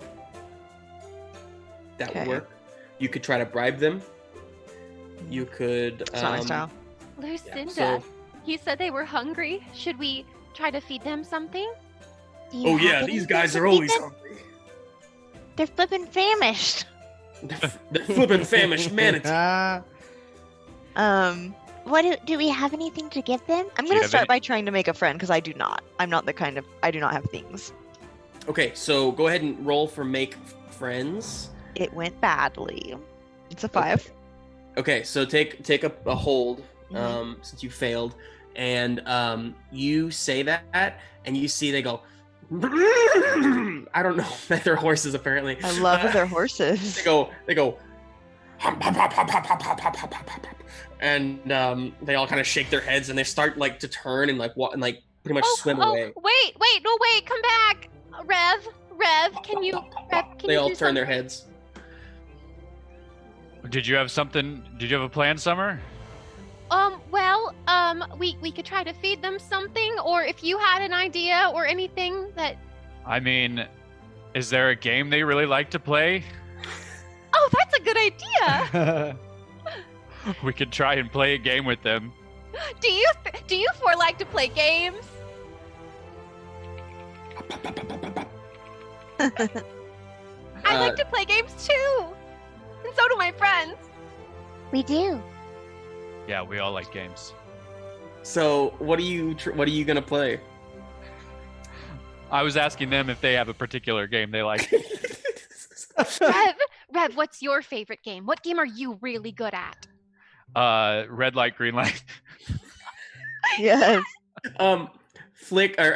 Speaker 1: That would
Speaker 3: Okay.
Speaker 1: work. You could try to bribe them. You could.
Speaker 3: It's not my style.
Speaker 4: Lucinda,
Speaker 1: so-
Speaker 4: he said they were hungry. Should we try to feed them something?
Speaker 6: Do you have anything to feed them?
Speaker 1: hungry.
Speaker 6: They're flippin' famished.
Speaker 1: They're flipping famished manatee.
Speaker 6: What do we have anything to give them?
Speaker 3: I'm
Speaker 5: Do you
Speaker 3: gonna
Speaker 5: have
Speaker 3: start
Speaker 5: any-
Speaker 3: by trying to make a friend because I do not. I'm not the kind of. I do not have things.
Speaker 1: Okay, so go ahead and roll for make friends.
Speaker 3: It went badly. It's a 5.
Speaker 1: Okay, so take a hold,
Speaker 3: Mhm.
Speaker 1: since you failed, and you say that, and you see they go. I don't know that they're horses apparently.
Speaker 3: I love their horses.
Speaker 1: They go. Hop, hop, hop, hop, hop, hop, hop, hop, hop, hop, hop. And they all kind of shake their heads and they start like to turn and like pretty much swim away.
Speaker 4: Wait, come back. Rev, can you
Speaker 1: They all
Speaker 4: do
Speaker 1: turn their
Speaker 4: something?
Speaker 1: heads.
Speaker 5: Did you have something? Did you have a plan, Summer?
Speaker 4: We could try to feed them something, or if you had an idea or anything that.
Speaker 5: I mean, is there a game they really like to play?
Speaker 4: Oh, that's a good idea.
Speaker 5: We could try and play a game with them.
Speaker 4: Do you four like to play games? I like to play games too, and so do my friends.
Speaker 6: We do.
Speaker 5: Yeah, we all like games.
Speaker 1: So what are you gonna play?
Speaker 5: I was asking them if they have a particular game they like.
Speaker 4: Rev, what's your favorite game? What game are you really good at?
Speaker 5: Red light, green light.
Speaker 3: Yes.
Speaker 1: Flick or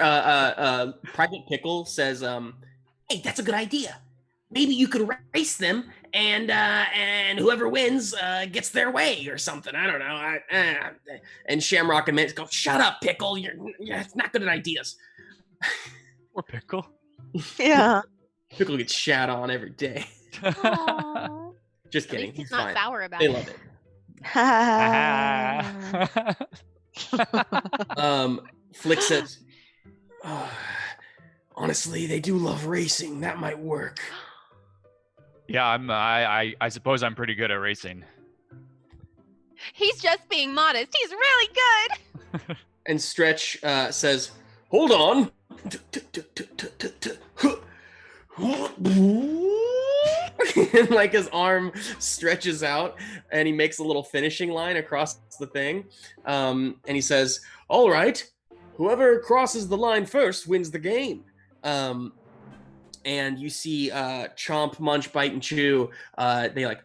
Speaker 1: Private Pickle says, "Hey, that's a good idea. Maybe you could race them, and whoever wins gets their way or something. I don't know." And Shamrock and Mint go, "Shut up, Pickle. You're not good at ideas."
Speaker 5: Or pickle.
Speaker 3: Yeah.
Speaker 1: Pickle gets shat on every day.
Speaker 4: Aw.
Speaker 1: Just
Speaker 4: At
Speaker 1: kidding.
Speaker 4: least
Speaker 1: He's
Speaker 4: he's not
Speaker 1: fine.
Speaker 4: sour about
Speaker 1: They
Speaker 4: it.
Speaker 1: love it.
Speaker 5: Ah.
Speaker 1: Flick says, "Honestly, they do love racing. That might work."
Speaker 5: Yeah, I suppose I'm pretty good at racing.
Speaker 4: He's just being modest. He's really good.
Speaker 1: And Stretch says, "Hold on." And like his arm stretches out and he makes a little finishing line across the thing. And he says, "All right, whoever crosses the line first wins the game." And you see Chomp, Munch, Bite, and Chew. They like,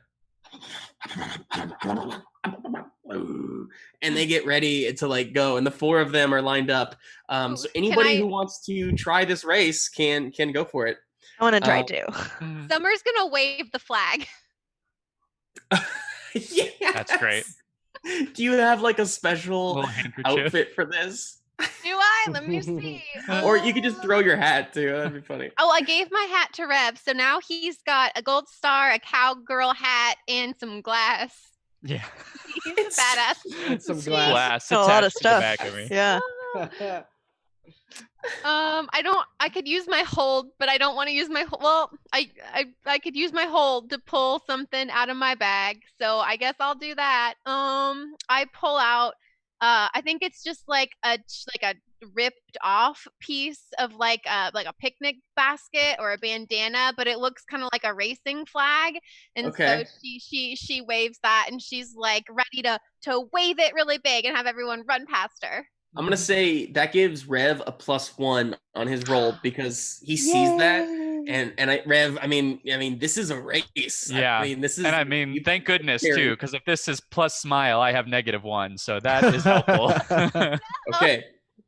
Speaker 1: and they get ready to like go, and the four of them are lined up. So
Speaker 4: Can
Speaker 1: anybody
Speaker 4: I-
Speaker 1: who wants to try this race can go for it.
Speaker 3: I want to try
Speaker 1: Uh,
Speaker 3: too.
Speaker 4: Summer's gonna wave the flag.
Speaker 1: Yes!
Speaker 5: That's great.
Speaker 1: Do you have like a special
Speaker 5: Little handkerchief.
Speaker 1: outfit for this?
Speaker 4: Do I? Let me see.
Speaker 1: Or you could just throw your hat too. That'd be funny.
Speaker 4: Oh, I gave my hat to Rev, so now he's got a gold star, a cowgirl hat, and some glass.
Speaker 5: Yeah.
Speaker 4: He's a badass.
Speaker 2: Some
Speaker 1: See?
Speaker 2: glass.
Speaker 5: Glass
Speaker 3: A lot of
Speaker 5: attached to the
Speaker 3: stuff.
Speaker 5: back of me.
Speaker 3: Yeah.
Speaker 4: I could use my hold, but I don't want to use my well, I could use my hold to pull something out of my bag. So I guess I'll do that. I pull out I think it's just like a ripped off piece of like a picnic basket or a bandana, but it looks kind of like a racing flag. And
Speaker 1: Okay.
Speaker 4: so she waves that and she's like ready to wave it really big and have everyone run past her.
Speaker 1: I'm gonna say that gives Rev a +1 on his roll because he sees that. And Rev, I mean, this is a race.
Speaker 5: Yeah.
Speaker 1: I mean, this is.
Speaker 5: And I mean,
Speaker 1: you-
Speaker 5: thank goodness
Speaker 1: scary.
Speaker 5: too, because if this is plus smile, I have -1, so that is helpful.
Speaker 1: Okay,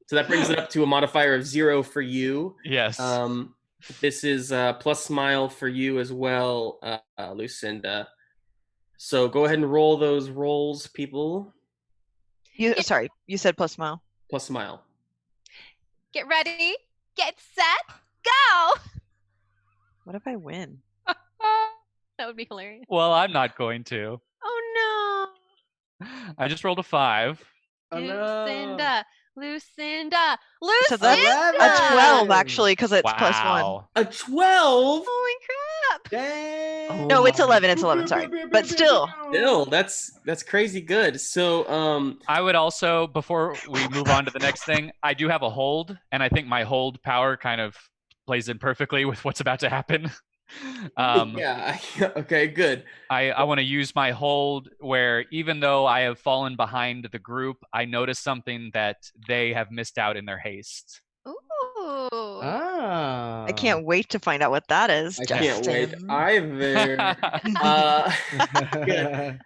Speaker 1: so that brings it up to a modifier of 0 for you.
Speaker 5: Yes.
Speaker 1: This is plus smile for you as well, Lucinda. So go ahead and roll those rolls, people.
Speaker 3: Sorry, you said plus smile.
Speaker 1: Plus smile.
Speaker 4: Get ready, get set, go!
Speaker 3: What if I win?
Speaker 4: That would be hilarious.
Speaker 5: Well, I'm not going to.
Speaker 4: Oh
Speaker 5: I just rolled a 5.
Speaker 2: Oh,
Speaker 4: no.
Speaker 2: no.
Speaker 4: Lucinda. Lucinda.
Speaker 3: So that's a 12 actually, because it's +1.
Speaker 5: Wow.
Speaker 1: A 12.
Speaker 4: Holy crap!
Speaker 2: Dang.
Speaker 3: No, it's 11. It's 11. Sorry, but still.
Speaker 1: Still, that's crazy good. So
Speaker 5: I would also, before we move on to the next thing, I do have a hold, and I think my hold power kind of plays in perfectly with what's about to happen.
Speaker 1: yeah, okay, good.
Speaker 5: I want to use my hold where even though I have fallen behind the group, I notice something that they have missed out in their haste.
Speaker 4: Ooh.
Speaker 2: Ah.
Speaker 3: I can't wait to find out what that is.
Speaker 1: I can't wait
Speaker 3: Justin.
Speaker 1: either. Good.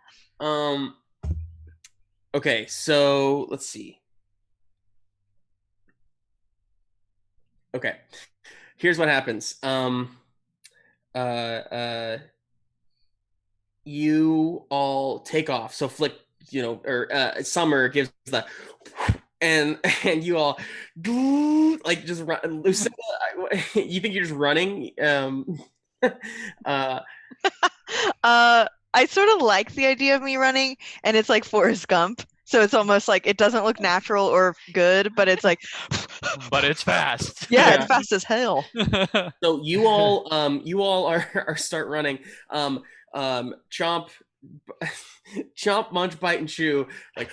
Speaker 1: Okay, so let's see. Okay, here's what happens. You all take off. So Flick, Summer gives the, and you all like just run. Lucinda, you think you're just running?
Speaker 3: I sort of like the idea of me running, and it's like Forrest Gump. So it's almost like it doesn't look natural or good, but it's like.
Speaker 5: But it's fast.
Speaker 3: Yeah, it's fast as hell.
Speaker 1: So you all are start running. Chomp, Munch, Bite, and Chew like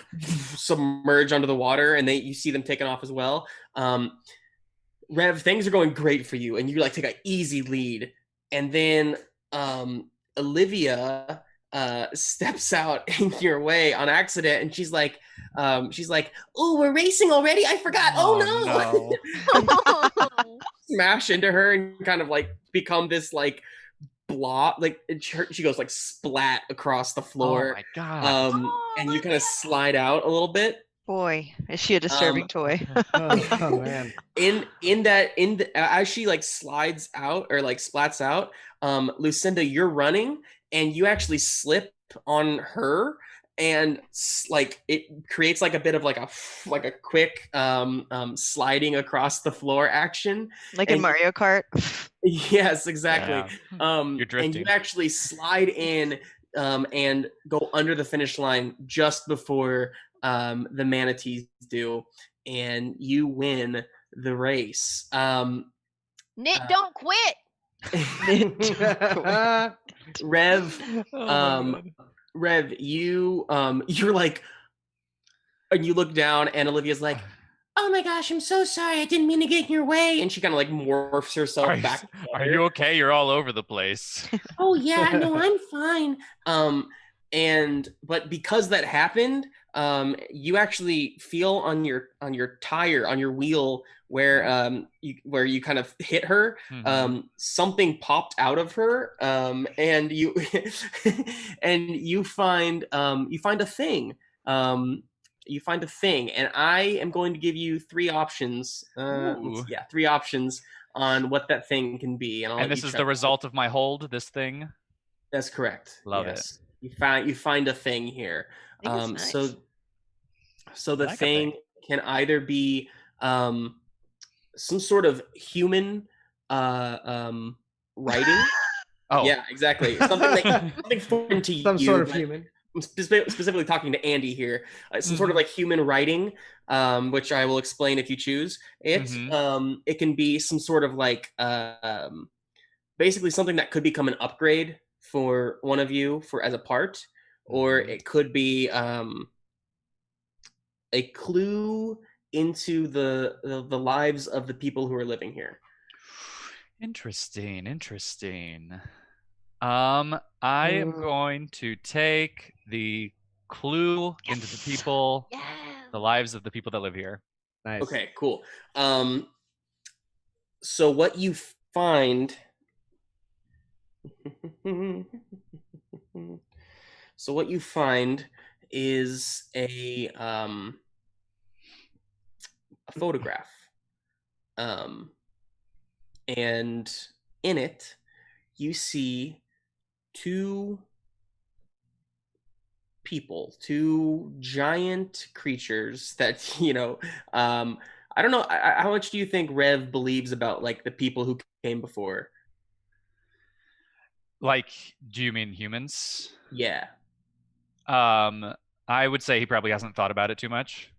Speaker 1: submerge under the water, and you see them taking off as well. Rev, things are going great for you, and you like take an easy lead, and then Olivia steps out in your way on accident, and she's like, "Oh, we're racing already! I forgot! Oh no!" Smash into her and kind of like become this like blob, like she goes like splat across the floor.
Speaker 5: Oh my god!
Speaker 1: And you kind of slide out a little bit.
Speaker 3: Boy, is she a disturbing toy?
Speaker 2: Oh man!
Speaker 1: As she like slides out or like splats out, Lucinda, you're running and you actually slip on her, and like it creates like a bit of like a quick sliding across the floor action,
Speaker 3: like in Mario Kart.
Speaker 1: Yes, exactly.
Speaker 5: Yeah. You're drifting.
Speaker 1: And you actually slide in and go under the finish line just before the manatees do, and you win the race.
Speaker 4: Knit, don't quit.
Speaker 1: Rev, Rev, you're like, and you look down, and Olivia's like, "Oh my gosh, I'm so sorry. I didn't mean to get in your way." And she kind of like morphs herself back.
Speaker 5: Are you okay? You're all over the place.
Speaker 1: Oh yeah, no, I'm fine. But because that happened, you actually feel on your tire, on your wheel, where you kind of hit her. Something popped out of her, and you and you find a thing. You find a thing, and I am going to give you 3 options. 3 options on what that thing can be, and
Speaker 5: this is the result of my hold. This thing.
Speaker 1: That's correct.
Speaker 5: Love it.
Speaker 1: You find a thing here.
Speaker 3: Nice.
Speaker 1: So the thing can either be some sort of human writing.
Speaker 5: Oh
Speaker 1: Yeah, exactly. Something foreign to you.
Speaker 2: Some sort of human.
Speaker 1: I'm specifically talking to Andy here. Some sort of like human writing, which I will explain if you choose. It can be some sort of like basically something that could become an upgrade for one of you as a part, or it could be a clue into the lives of the people who are living here.
Speaker 5: Interesting. I am going to take the clue into the people, the lives of the people that live here.
Speaker 2: Nice.
Speaker 1: Okay, cool. So what you find is a photograph, and in it you see 2 people, 2 giant creatures that I don't know, how much do you think Rev believes about like the people who came before?
Speaker 5: Like, do you mean humans?
Speaker 1: Yeah.
Speaker 5: I would say he probably hasn't thought about it too much.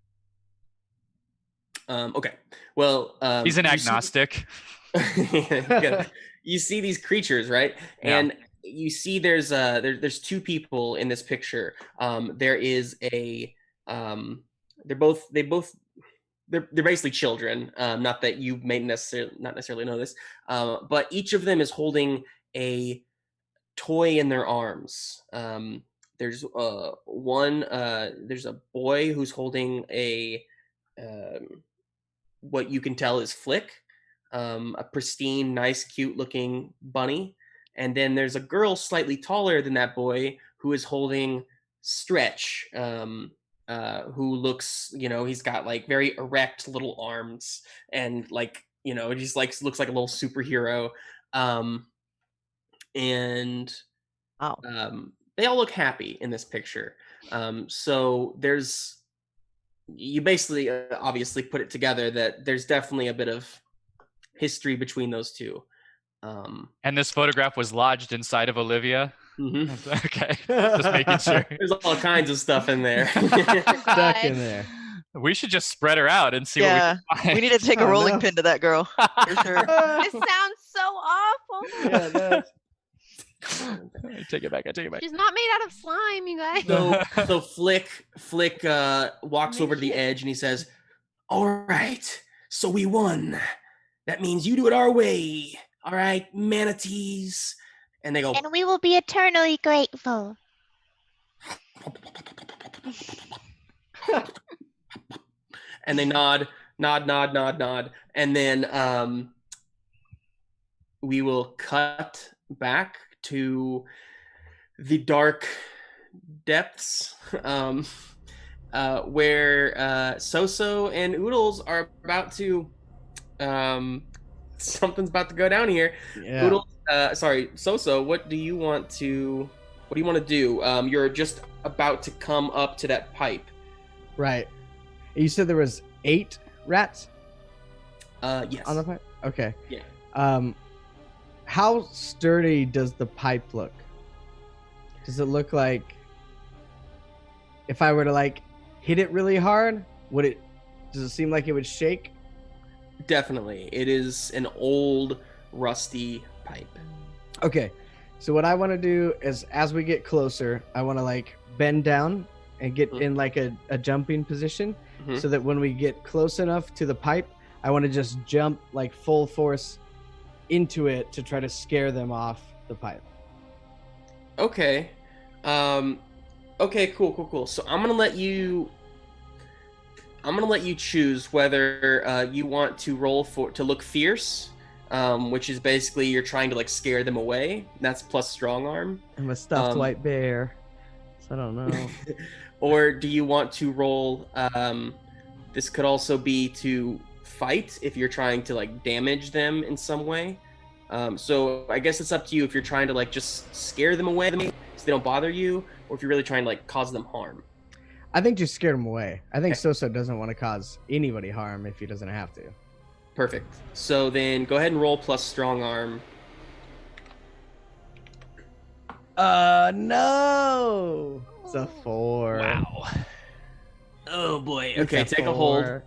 Speaker 1: Okay. Well,
Speaker 5: He's an
Speaker 1: you see-
Speaker 5: agnostic.
Speaker 1: Good. You see these creatures, right?
Speaker 5: Yeah.
Speaker 1: And you see there's two people in this picture. There is a they're basically children. Not that you may not necessarily know this, but each of them is holding a toy in their arms. There's there's a boy who's holding a what you can tell is Flick, a pristine, nice, cute looking bunny. And then there's a girl slightly taller than that boy who is holding Stretch, who looks, he's got like very erect little arms and like, just like looks like a little superhero. And
Speaker 3: Oh.
Speaker 1: they all look happy in this picture. So you basically obviously put it together that there's definitely a bit of history between those two.
Speaker 5: And this photograph was lodged inside of Olivia.
Speaker 1: Mhm.
Speaker 5: Okay, just making sure.
Speaker 1: There's all kinds of stuff in there.
Speaker 2: Stuck in there.
Speaker 5: We should just spread her out and see
Speaker 3: Yeah,
Speaker 5: what we can find.
Speaker 3: we need to take a
Speaker 2: Oh,
Speaker 3: rolling
Speaker 2: no.
Speaker 3: pin to that girl. For sure.
Speaker 4: This sounds so awful.
Speaker 2: Yeah, that's-
Speaker 5: I take it back.
Speaker 4: She's not made out of slime, you guys.
Speaker 1: So Flick walks over to the edge and he says, "All right, so we won. That means you do it our way. All right, manatees." And they go,
Speaker 6: And we will be eternally grateful.
Speaker 1: and they nod, and then we will cut back to the dark depths, where Xoxo and Oodles are about to something's about to go down here.
Speaker 2: yeah.
Speaker 1: Oodles, sorry, Xoxo, what do you want to do? You're just about to come up to that pipe.
Speaker 2: Right. You said there was 8 rats
Speaker 1: Yes.
Speaker 2: on the pipe? Okay.
Speaker 1: Yeah.
Speaker 2: How sturdy does the pipe look? Does it look like if I were to like hit it really hard, does it seem like it would shake?
Speaker 1: Definitely. It is an old, rusty pipe.
Speaker 2: Okay. So what I want to do is as we get closer, I want to like bend down and get in like a jumping position
Speaker 1: Mhm.
Speaker 2: so that when we get close enough to the pipe, I want to just jump like full force into it to try to scare them off the pipe.
Speaker 1: Okay. Okay, cool. So I'm gonna let you choose whether you want to roll to look fierce, which is basically you're trying to like scare them away. That's plus strong arm.
Speaker 2: I'm a stuffed
Speaker 1: Um,
Speaker 2: white bear. So I don't know.
Speaker 1: Or do you want to roll this could also be to fight if you're trying to like damage them in some way. So I guess it's up to you if you're trying to like just scare them away so they don't bother you, or if you're really trying to like cause them harm.
Speaker 2: I think just scare him away. I think
Speaker 1: Okay.
Speaker 2: Xoxo doesn't want to cause anybody harm if he doesn't have to.
Speaker 1: Perfect. So then go ahead and roll plus strong arm.
Speaker 2: No! It's a 4.
Speaker 5: Wow.
Speaker 1: Oh boy.
Speaker 2: It's
Speaker 1: Okay, take a hold.
Speaker 2: 4.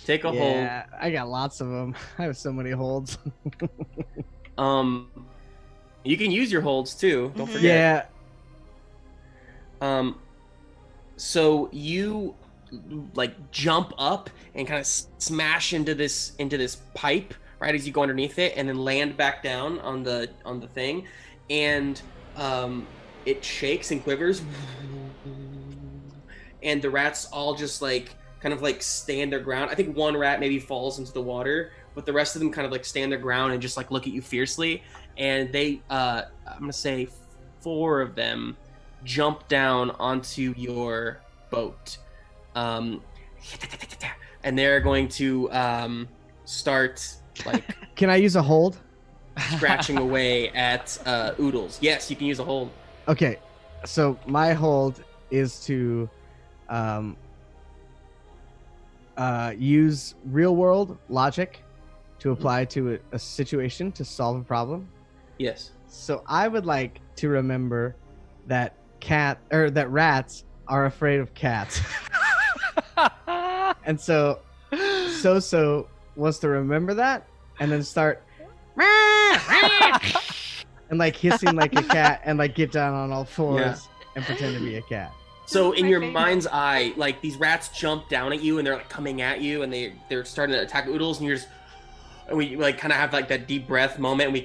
Speaker 1: Take a
Speaker 2: Yeah, I got lots of them. I have so many holds.
Speaker 1: hold. You can use your holds too. Don't forget.
Speaker 2: Yeah.
Speaker 1: So you like jump up and kind of smash into this pipe right as you go underneath it, and then land back down on the thing, and it shakes and quivers, and the rats all just like kind of like stand their ground. I think one rat maybe falls into the water, but the rest of them kind of like stand their ground and just like look at you fiercely. And they, I'm gonna say 4 of them jump down onto your boat, and they're going to start like
Speaker 2: Can I use a hold?
Speaker 1: scratching away at Oodles. Yes, you can use a hold.
Speaker 2: Okay. So my hold is to use real world logic to apply to a situation to solve a problem.
Speaker 1: Yes.
Speaker 2: So I would like to remember that rats are afraid of cats. And so Xoxo wants to remember that and then start and like hissing like a cat and like get down on all fours and pretend to be a cat.
Speaker 1: So in
Speaker 4: My
Speaker 1: your
Speaker 4: favorite.
Speaker 1: mind's eye, like these rats jump down at you and they're like coming at you and they're starting to attack Oodles, and we like kind of have like that deep breath moment, and we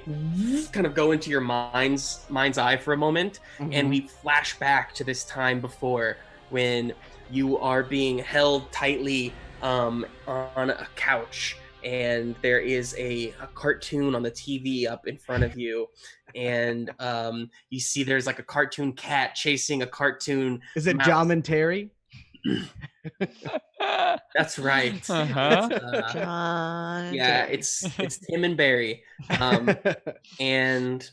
Speaker 1: kind of go into your mind's eye for a moment, and we flash back to this time before when you are being held tightly on a couch, and there is a cartoon on the TV up in front of you, and you see there's like a cartoon cat chasing a cartoon
Speaker 2: Is it
Speaker 1: mouse.
Speaker 2: John and Terry?
Speaker 1: That's right.
Speaker 5: Uh-huh.
Speaker 1: It's,
Speaker 3: John.
Speaker 1: yeah,
Speaker 3: Terry.
Speaker 1: it's Tim and Barry. And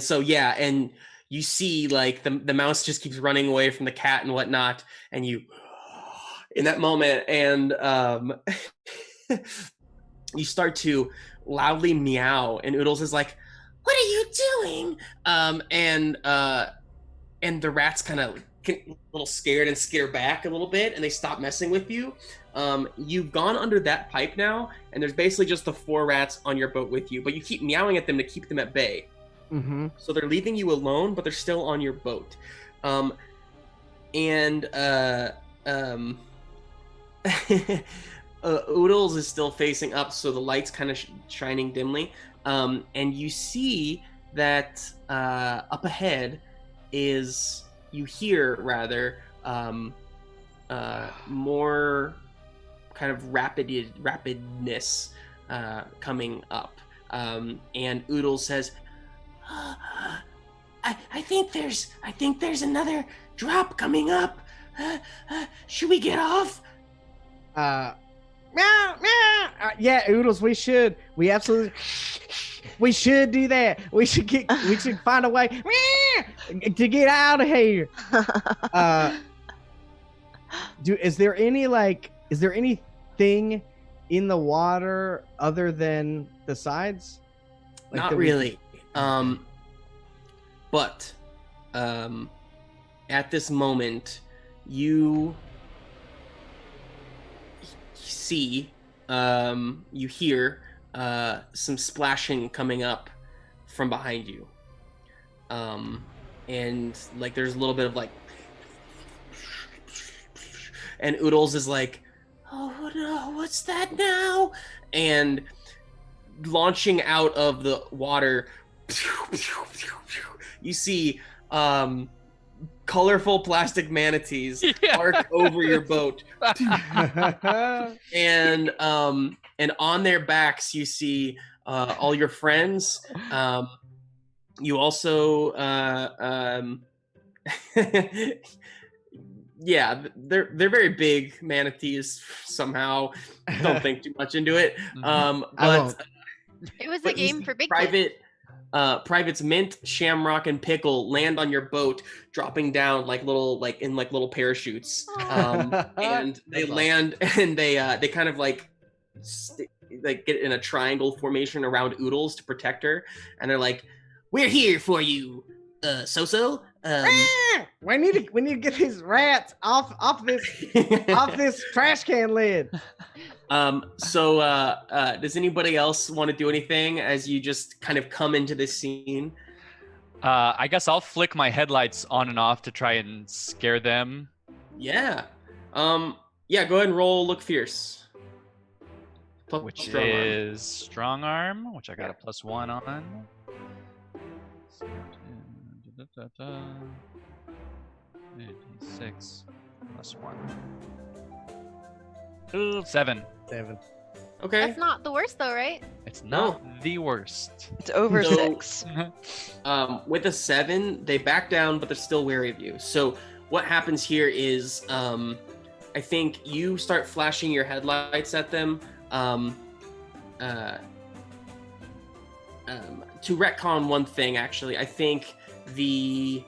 Speaker 1: so yeah, and you see like the mouse just keeps running away from the cat and whatnot, and you in that moment, and you start to loudly meow, and Oodles is like, "What are you doing?" And the rats kind of get a little scared and skitter back a little bit, and they stop messing with you. You've gone under that pipe now, and there's basically just the 4 rats on your boat with you, but you keep meowing at them to keep them at bay. So they're leaving you alone, but they're still on your boat. Oodles is still facing up, so the light's kind of shining dimly. And you see that up ahead is, you hear rather, more kind of rapidness coming up. And Oodles says, I think there's another drop coming up. Should we get off?
Speaker 2: Yeah, Oodles, we should do that. We should find a way to get out of here. Is there anything in the water other than the sides? Like
Speaker 1: Not
Speaker 2: that
Speaker 1: really. But at this moment, you see, you hear some splashing coming up from behind you. And like there's a little bit of like, and Oodles is like, "Oh no, what's that now?" And launching out of the water, you see colorful plastic manatees arc over your boat. And on their backs you see all your friends. You also yeah, they're very big manatees somehow. Don't think too much into it. But
Speaker 4: It was a game for big kids.
Speaker 1: Privates Mint, Shamrock, and Pickle land on your boat, dropping down like little parachutes. And they land, and they kind of like get in a triangle formation around Oodles to protect her, and they're like, "We're here for you, Xoxo.
Speaker 2: We need to get these rats off this trash can lid."
Speaker 1: So does anybody else want to do anything as you just kind of come into this scene?
Speaker 5: I guess I'll flick my headlights on and off to try and scare them.
Speaker 1: Yeah. Yeah, go ahead and roll Look Fierce.
Speaker 5: Which is strong arm, which I got a +1 on. 6 +1. Ooh, 7.
Speaker 1: Okay.
Speaker 4: That's not the worst though, right?
Speaker 5: It's not the worst.
Speaker 3: It's over
Speaker 1: So-
Speaker 3: 6.
Speaker 1: With a 7, they back down, but they're still wary of you. So what happens here is, I think you start flashing your headlights at them. To retcon one thing, actually, I think the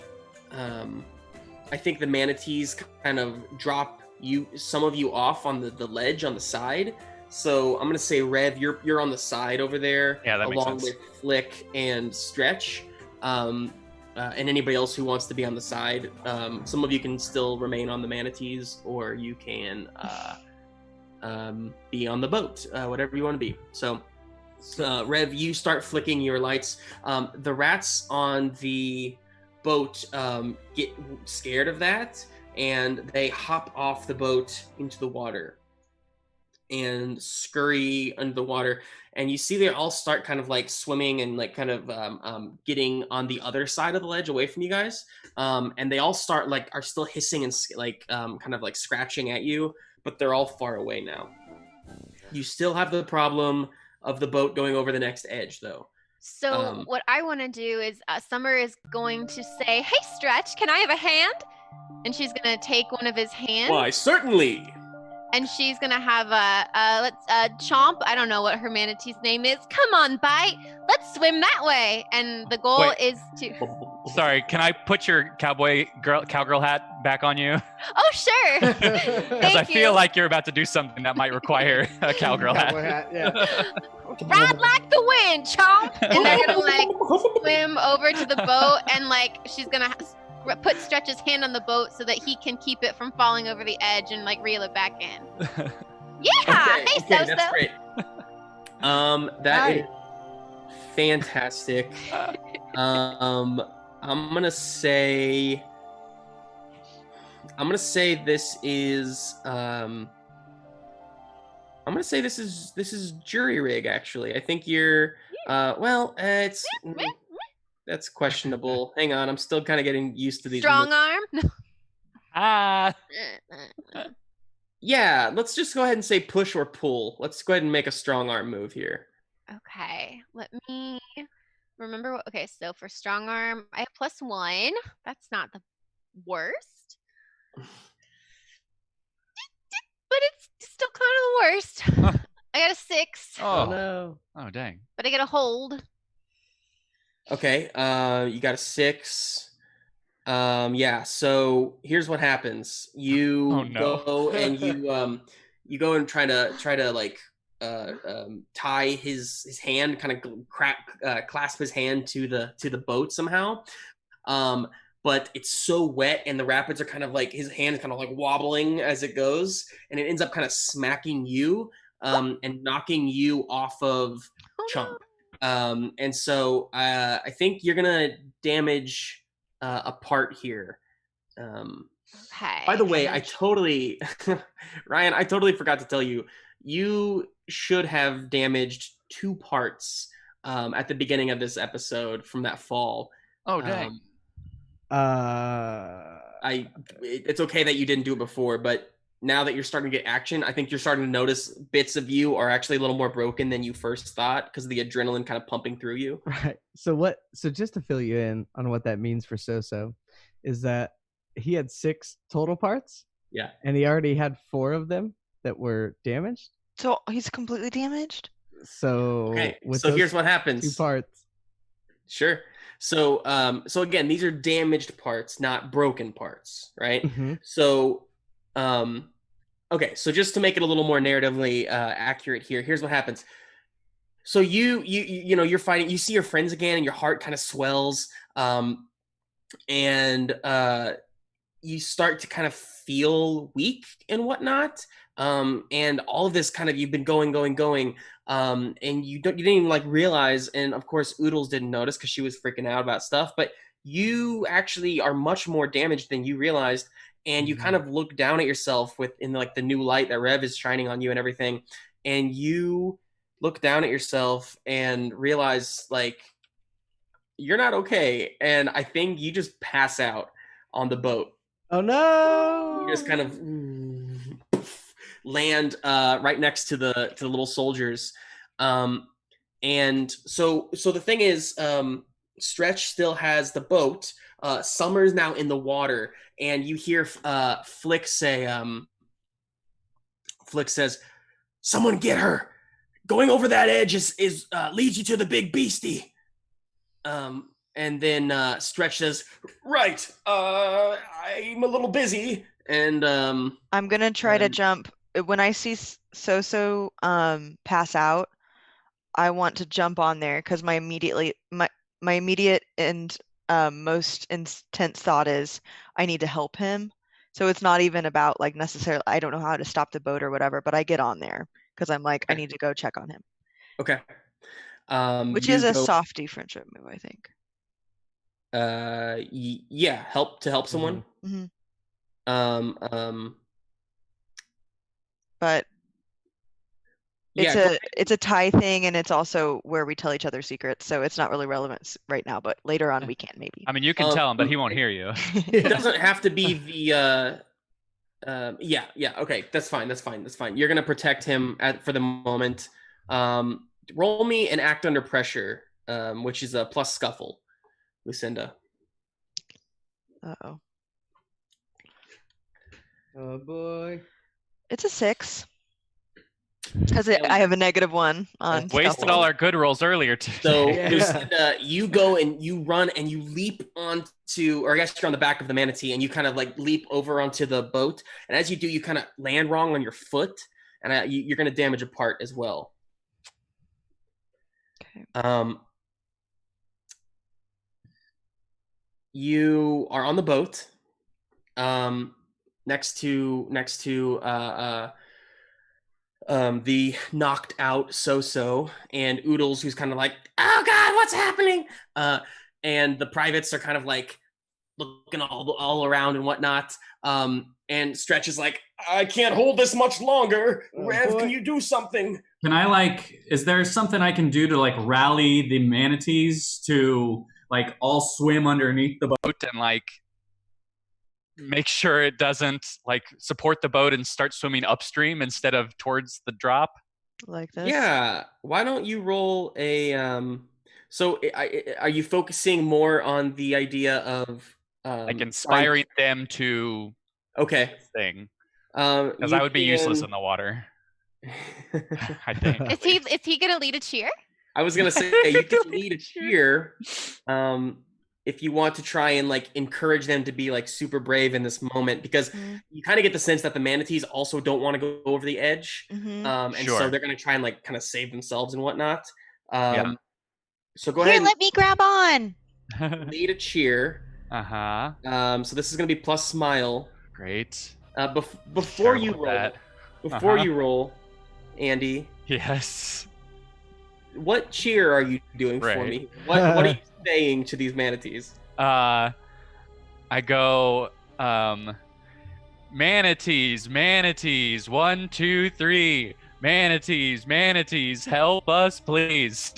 Speaker 1: manatees kind of drop some of you off on the ledge on the side. So I'm gonna say, Rev, you're on the side over there,
Speaker 5: Yeah, that makes
Speaker 1: along
Speaker 5: sense.
Speaker 1: with Flick and Stretch, and anybody else who wants to be on the side. Some of you can still remain on the manatees, or you can be on the boat, whatever you want to be. So, Rev, you start flicking your lights. The rats on the boat get scared of that, and they hop off the boat into the water and scurry under the water. And you see they all start kind of like swimming and like kind of getting on the other side of the ledge away from you guys. And they all start like are still hissing and like kind of like scratching at you, but they're all far away now. You still have the problem of the boat going over the next edge, though.
Speaker 4: So what I want to do is Summer is going to say, "Hey, Stretch, can I have a hand?" And she's going to take one of his hands.
Speaker 1: Why, certainly.
Speaker 4: And she's going to have Chomp. I don't know what her manatee's name is. Come on, Bite. Let's swim that way. And the goal is to...
Speaker 5: Sorry, can I put your cowgirl hat back on you?
Speaker 4: Oh, sure.
Speaker 5: Because I feel like you're about to do something that might require a cowgirl hat.
Speaker 2: Yeah.
Speaker 4: Ride like the wind, Chomp. And they're going to like swim over to the boat, and like she's going to put Stretch's hand on the boat so that he can keep it from falling over the edge and like reel it back in. Yeah.
Speaker 1: Okay,
Speaker 4: hey,
Speaker 1: okay,
Speaker 4: So-So.
Speaker 1: that's great. That is fantastic. I'm gonna say this is this is jury rig, actually. I think you're it's that's questionable. Hang on, I'm still kind of getting used to these.
Speaker 4: Strong arm?
Speaker 1: Yeah, let's just go ahead and say push or pull. Let's go ahead and make a strong arm move here.
Speaker 4: Okay, let me remember what. Okay, so for strong arm, I have +1. That's not the worst, but it's still kind of the worst. I got a 6.
Speaker 5: Oh
Speaker 2: no!
Speaker 5: Oh dang!
Speaker 4: But I get a hold.
Speaker 1: Okay, you got a 6. Yeah. So here's what happens. You go and you go and try to like tie his hand, kind of clasp his hand to the boat somehow. But it's so wet, and the rapids are kind of like his hand is kind of like wobbling as it goes, and it ends up kind of smacking you and knocking you off of Chomp. And so I think you're gonna damage a part here.
Speaker 4: Okay.
Speaker 1: By the way, I totally Ryan, I totally forgot to tell you, you should have damaged 2 parts at the beginning of this episode from that fall.
Speaker 5: Oh dang.
Speaker 1: It's okay that you didn't do it before, but now that you're starting to get action, I think you're starting to notice bits of you are actually a little more broken than you first thought because of the adrenaline kind of pumping through you.
Speaker 2: Right. So just to fill you in on what that means for So-So, is that he had 6 total parts.
Speaker 1: Yeah.
Speaker 2: And he already had 4 of them that were damaged.
Speaker 3: So he's completely damaged?
Speaker 2: So
Speaker 1: okay. So here's what happens.
Speaker 2: 2 parts.
Speaker 1: Sure. So again, these are damaged parts, not broken parts, right?
Speaker 2: Mm-hmm.
Speaker 1: So okay, so just to make it a little more narratively accurate here, here's what happens. So you know you're fighting, you see your friends again, and your heart kind of swells, and you start to kind of feel weak and whatnot, and all of this kind of, you've been going, and you didn't even like realize, and of course Oodles didn't notice because she was freaking out about stuff, but you actually are much more damaged than you realized. And you kind of look down at yourself in like the new light that Rev is shining on you and everything. And you look down at yourself and realize like you're not okay. And I think you just pass out on the boat.
Speaker 2: Oh no!
Speaker 1: You just kind of land right next to the little soldiers. And so the thing is, Stretch still has the boat. Summer's now in the water, and you hear Flick say, Flick says, "Someone get her. Going over that edge is leads you to the big beastie." And then Stretch says, "Right, I'm a little busy." And
Speaker 3: I'm gonna try to jump. When I see So-So pass out, I want to jump on there because my immediate and most intense thought is I need to help him. So it's not even about like necessarily, I don't know how to stop the boat or whatever, but I get on there because I'm like, I need to go check on him.
Speaker 1: Okay.
Speaker 3: Which
Speaker 1: you
Speaker 3: is a
Speaker 1: go-
Speaker 3: softy friendship move, I think.
Speaker 1: Yeah, help someone.
Speaker 3: Mhm. But
Speaker 1: Yeah,
Speaker 3: it's a tie thing, and it's also where we tell each other secrets, so it's not really relevant right now, but later on we can maybe.
Speaker 5: I mean, you can tell him, but he won't hear you.
Speaker 1: it doesn't have to be the yeah, okay, that's fine. You're gonna protect him for the moment. Roll me an act under pressure, which is a plus scuffle, Lucinda.
Speaker 3: Uh-oh.
Speaker 2: Oh boy.
Speaker 3: It's a 6. Because I have a -1 on
Speaker 5: Wasted
Speaker 3: scuffle.
Speaker 5: all our good rolls earlier today.
Speaker 1: So
Speaker 2: Yeah.
Speaker 1: Lucinda, you go and you run and you leap onto, or I guess you're on the back of the manatee, and you kind of like leap over onto the boat. And as you do, you kind of land wrong on your foot, and you're going to damage a part as well.
Speaker 3: Okay.
Speaker 1: You are on the boat, next to the knocked out Xoxo and Oodles, who's kind of like, oh god, what's happening? And the privates are kind of like looking all around and whatnot. And Stretch is like, I can't hold this much longer.
Speaker 2: Oh,
Speaker 1: Rev,
Speaker 2: boy.
Speaker 1: can you do something?
Speaker 7: Can I is there something I can do to rally the manatees to all swim underneath the boat?
Speaker 5: Boat and make sure it doesn't support the boat and start swimming upstream instead of towards the drop.
Speaker 3: Like this?
Speaker 1: Yeah. Why don't you roll a so are you focusing more on the idea of
Speaker 5: Inspiring them to
Speaker 1: okay
Speaker 5: this thing,
Speaker 1: you
Speaker 5: because I would be useless
Speaker 1: can-
Speaker 5: in the water, I think.
Speaker 4: Is he gonna lead a cheer?
Speaker 1: I was gonna say you can lead a cheer if you want to try and encourage them to be super brave in this moment, because you kind of get the sense that the manatees also don't want to go over the edge,
Speaker 3: Mm-hmm.
Speaker 1: and
Speaker 5: Sure.
Speaker 1: so they're gonna try and kind of save themselves and whatnot.
Speaker 5: Yeah.
Speaker 1: So go
Speaker 6: Here,
Speaker 1: ahead
Speaker 6: let me grab on.
Speaker 1: and lead a cheer.
Speaker 5: Uh-huh.
Speaker 1: So this is gonna be plus smile.
Speaker 5: Great.
Speaker 1: Before you
Speaker 5: Terrible
Speaker 1: roll,
Speaker 5: at
Speaker 1: before
Speaker 5: Uh-huh.
Speaker 1: you roll, Andy,
Speaker 5: Yes.
Speaker 1: what cheer are you doing for
Speaker 5: Right.
Speaker 1: me? What are you saying to these manatees?
Speaker 5: I go, manatees, 1, 2, 3. Manatees, help us, please.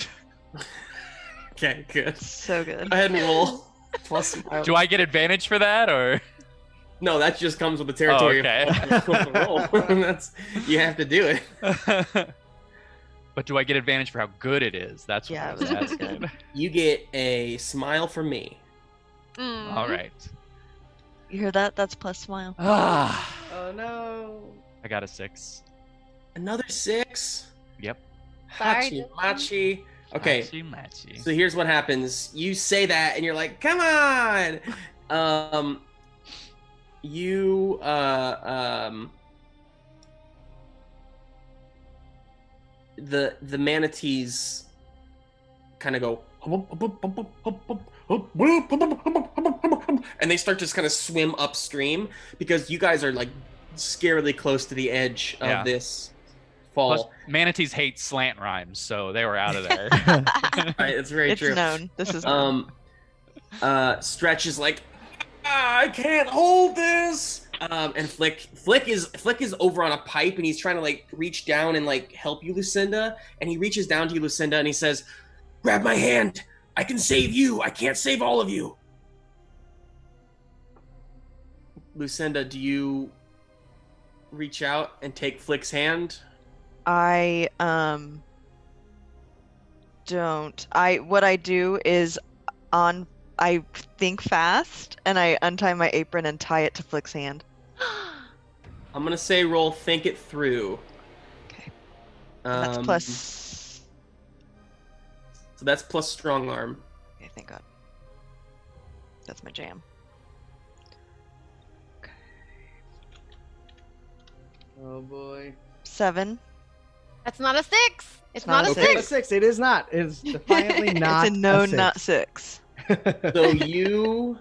Speaker 1: Okay, good.
Speaker 3: So good.
Speaker 1: Go ahead and roll. Plus smile.
Speaker 5: Do I get advantage for that, or?
Speaker 1: No, that just comes with the territory.
Speaker 5: okay.
Speaker 1: Of roll. That's you have to do it.
Speaker 5: But do I get advantage for how good it is? That's what
Speaker 3: Yeah,
Speaker 5: I
Speaker 3: it
Speaker 5: was
Speaker 3: was
Speaker 5: asking.
Speaker 3: good.
Speaker 1: You get a smile from me.
Speaker 5: All right.
Speaker 3: You hear that? That's plus smile.
Speaker 5: Ah,
Speaker 2: Oh no.
Speaker 5: I got a 6.
Speaker 1: Another 6.
Speaker 5: Yep.
Speaker 4: Sorry,
Speaker 1: Hachi machi. Okay,
Speaker 5: Matchy.
Speaker 1: so here's what happens. You say that, and you're like, "Come on!" You the manatees kind of go, and they start just kind of swim upstream because you guys are scarily close to the edge of
Speaker 5: Yeah.
Speaker 1: this
Speaker 5: Plus,
Speaker 1: fall.
Speaker 5: manatees hate slant rhymes, so they were out of there.
Speaker 1: Right, it's very
Speaker 3: It's
Speaker 1: true.
Speaker 3: known. This is known.
Speaker 1: Stretch is like, I can't hold this. And Flick is over on a pipe, and he's trying to reach down and help you, Lucinda. And he reaches down to you, Lucinda, and he says, "Grab my hand. I can save you. I can't save all of you." Lucinda, do you reach out and take Flick's hand?
Speaker 3: I don't. What I do is I think fast and I untie my apron and tie it to Flick's hand.
Speaker 1: I'm gonna say roll think it through.
Speaker 3: Okay. That's plus.
Speaker 1: So that's plus strong arm.
Speaker 3: Okay, thank God. That's my jam.
Speaker 2: Oh boy.
Speaker 3: 7.
Speaker 4: That's not a 6. It's
Speaker 3: not
Speaker 4: not,
Speaker 3: a
Speaker 4: a
Speaker 1: Okay.
Speaker 2: It's
Speaker 4: 6.
Speaker 2: a 6. It is not. It is defiantly not.
Speaker 3: It's a no,
Speaker 2: a 6.
Speaker 3: not 6.
Speaker 1: So you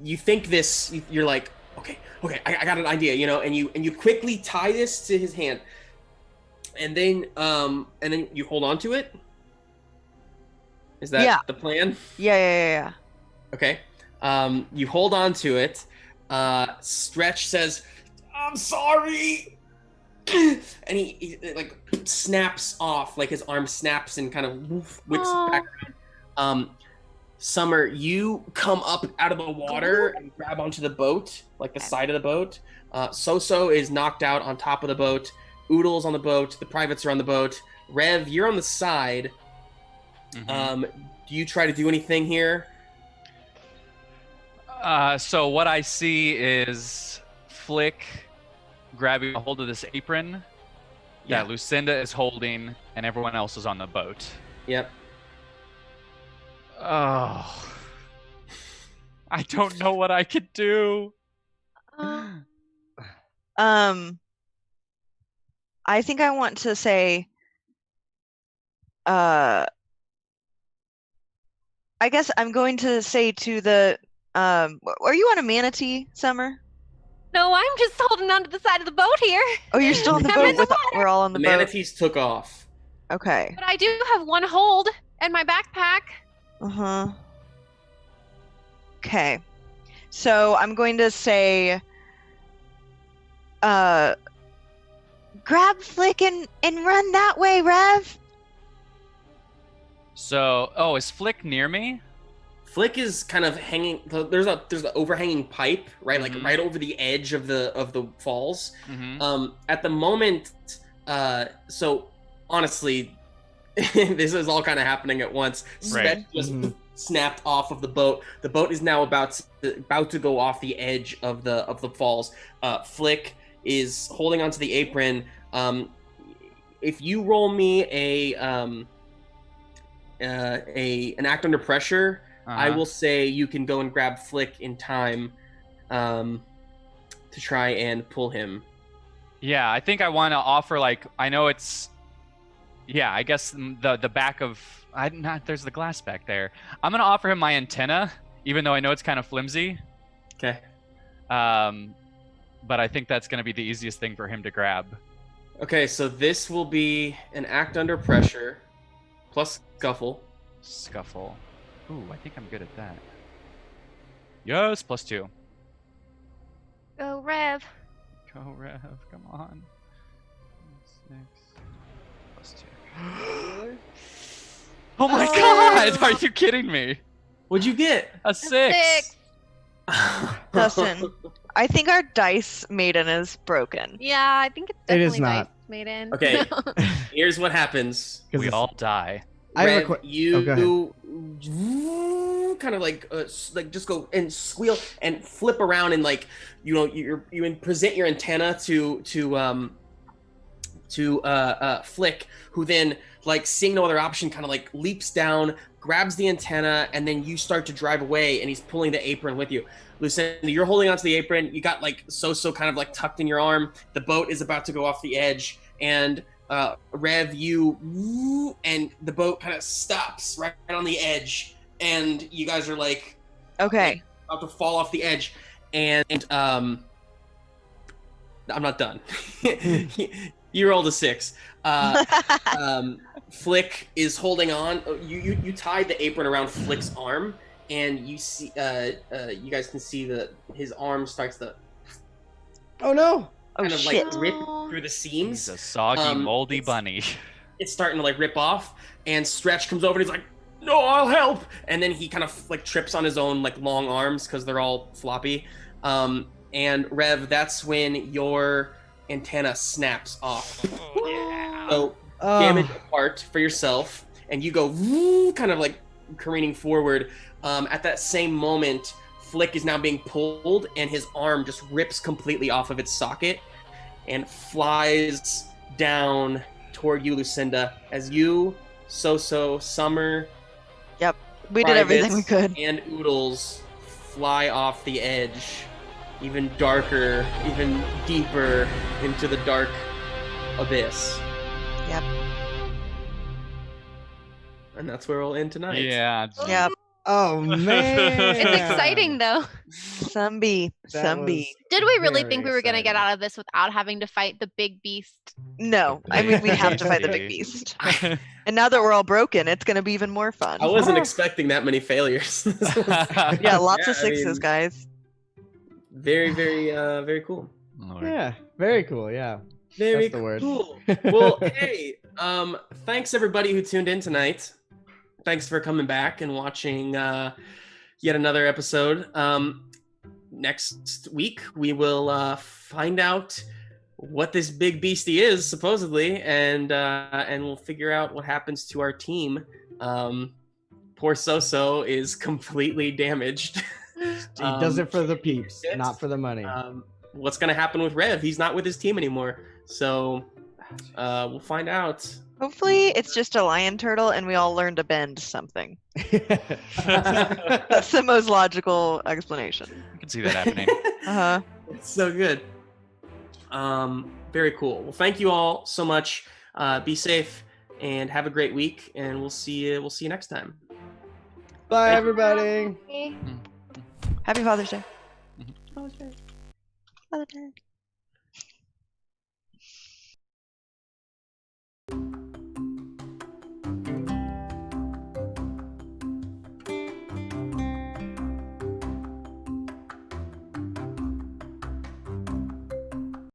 Speaker 1: you think this. You're like, okay, I got an idea, you know, and you quickly tie this to his hand, and then you hold on to it. Is that the plan?
Speaker 3: Yeah.
Speaker 1: Okay. You hold on to it. Stretch says, "I'm sorry," and he like snaps off, like his arm snaps and kind of whips back around. Summer, you come up out of the water and grab onto the boat, like the side of the boat. Xoxo is knocked out on top of the boat. Oodle's on the boat. The privates are on the boat. Rev, you're on the side. Do you try to do anything here?
Speaker 5: So what I see is Flick grabbing a hold of this apron that Lucinda is holding, and everyone else is on the boat.
Speaker 1: Yep.
Speaker 5: Oh, I don't know what I could do.
Speaker 3: I think I want to say, I guess I'm going to say to the, are you on a manatee, Summer?
Speaker 4: No, I'm just holding onto the side of the boat here.
Speaker 3: Oh, you're still on the boat with, we're all on the boat.
Speaker 1: Manatees took off.
Speaker 3: Okay.
Speaker 4: But I do have one hold in my backpack.
Speaker 3: Okay. So I'm going to say, grab Flick and run that way, Rev.
Speaker 5: So, is Flick near me?
Speaker 1: Flick is kind of hanging. There's an overhanging pipe, right, like right over the edge of the falls. At the moment, so honestly, this is all kind of happening at once. Stretch just snapped off of the boat. The boat is now about to go off the edge of the falls. Flick is holding onto the apron. If you roll me an act under pressure, I will say you can go and grab Flick in time to try and pull him.
Speaker 5: Yeah, I think I want to offer, like, I know it's, I guess the back of, there's the glass back there. I'm going to offer him my antenna, even though I know it's kind of flimsy.
Speaker 1: Okay.
Speaker 5: But I think that's going to be the easiest thing for him to grab.
Speaker 1: Okay, so this will be an act under pressure plus scuffle.
Speaker 5: Scuffle. Ooh, I think I'm good at that. Yes, +2.
Speaker 4: Go, Rev.
Speaker 5: Go, Rev. Come on. 6 +2. Oh my god! Are you kidding me?
Speaker 1: What'd you get?
Speaker 5: A 6.
Speaker 3: Dustin, I think our dice maiden is broken.
Speaker 4: Yeah, I think it's
Speaker 2: It
Speaker 4: definitely
Speaker 2: is not.
Speaker 4: Dice Maiden.
Speaker 1: Okay, here's what happens.
Speaker 5: We all die.
Speaker 1: Rev,
Speaker 2: go
Speaker 1: kind of like just go and squeal and flip around and like you present your antenna to Flick, who then, like, seeing no other option, kind of like leaps down, grabs the antenna, and then you start to drive away, and he's pulling the apron with you. Lucinda, you're holding onto the apron. You got like Xoxo kind of like tucked in your arm. The boat is about to go off the edge, and Rev, and the boat kind of stops right on the edge, and you guys are like,
Speaker 3: okay,
Speaker 1: about to fall off the edge, and I'm not done. You rolled a 6. Flick is holding on. You tied the apron around Flick's arm, and you see, you guys can see that his arm starts to.
Speaker 2: Oh no!
Speaker 1: Kind of
Speaker 3: shit.
Speaker 1: like rip through the seams.
Speaker 5: He's a soggy, moldy bunny.
Speaker 1: It's starting to like rip off, and Stretch comes over and he's like, "No, I'll help!" And then he kind of like trips on his own like long arms because they're all floppy. And Rev, that's when your antenna snaps off. So damage apart for yourself, and you go kind of like careening forward. At that same moment, Flick is now being pulled, and his arm just rips completely off of its socket and flies down toward you, Lucinda, as you, Xoxo, Summer,
Speaker 3: Yep, we did everything we could,
Speaker 1: and Oodles fly off the edge, even darker, even deeper into the dark abyss.
Speaker 3: Yep.
Speaker 1: And that's where we'll end tonight.
Speaker 5: Yeah.
Speaker 3: Yep.
Speaker 2: Oh man.
Speaker 4: It's exciting though.
Speaker 3: Some bee.
Speaker 2: That was
Speaker 4: Did we really
Speaker 2: very
Speaker 4: think we were gonna get
Speaker 2: exciting.
Speaker 4: out of this without having to fight the big beast?
Speaker 3: No, I mean we have to fight the big beast. And now that we're all broken, it's gonna be even more fun.
Speaker 1: I wasn't expecting that many failures.
Speaker 3: Yeah, lots of
Speaker 1: I
Speaker 3: sixes,
Speaker 1: mean,
Speaker 3: guys.
Speaker 1: Very, very cool.
Speaker 5: Lord.
Speaker 2: Yeah, very cool. Yeah.
Speaker 1: Very
Speaker 2: That's the word.
Speaker 1: cool. Well, hey, thanks everybody who tuned in tonight. Thanks for coming back and watching yet another episode. Next week we will find out what this big beastie is supposedly, and we'll figure out what happens to our team. Poor Xoxo is completely damaged.
Speaker 2: He does it for the peeps, not for the money.
Speaker 1: What's gonna happen with Rev? He's not with his team anymore, so we'll find out.
Speaker 3: Hopefully it's just a lion turtle and we all learn to bend something. That's the most logical explanation.
Speaker 5: I can see that happening.
Speaker 3: Uh-huh.
Speaker 1: It's so good. Very cool. Well, thank you all so much. Be safe and have a great week, and we'll see you next time.
Speaker 2: Bye, everybody.
Speaker 3: Happy Father's Day.
Speaker 6: Father's Day. Father's Day.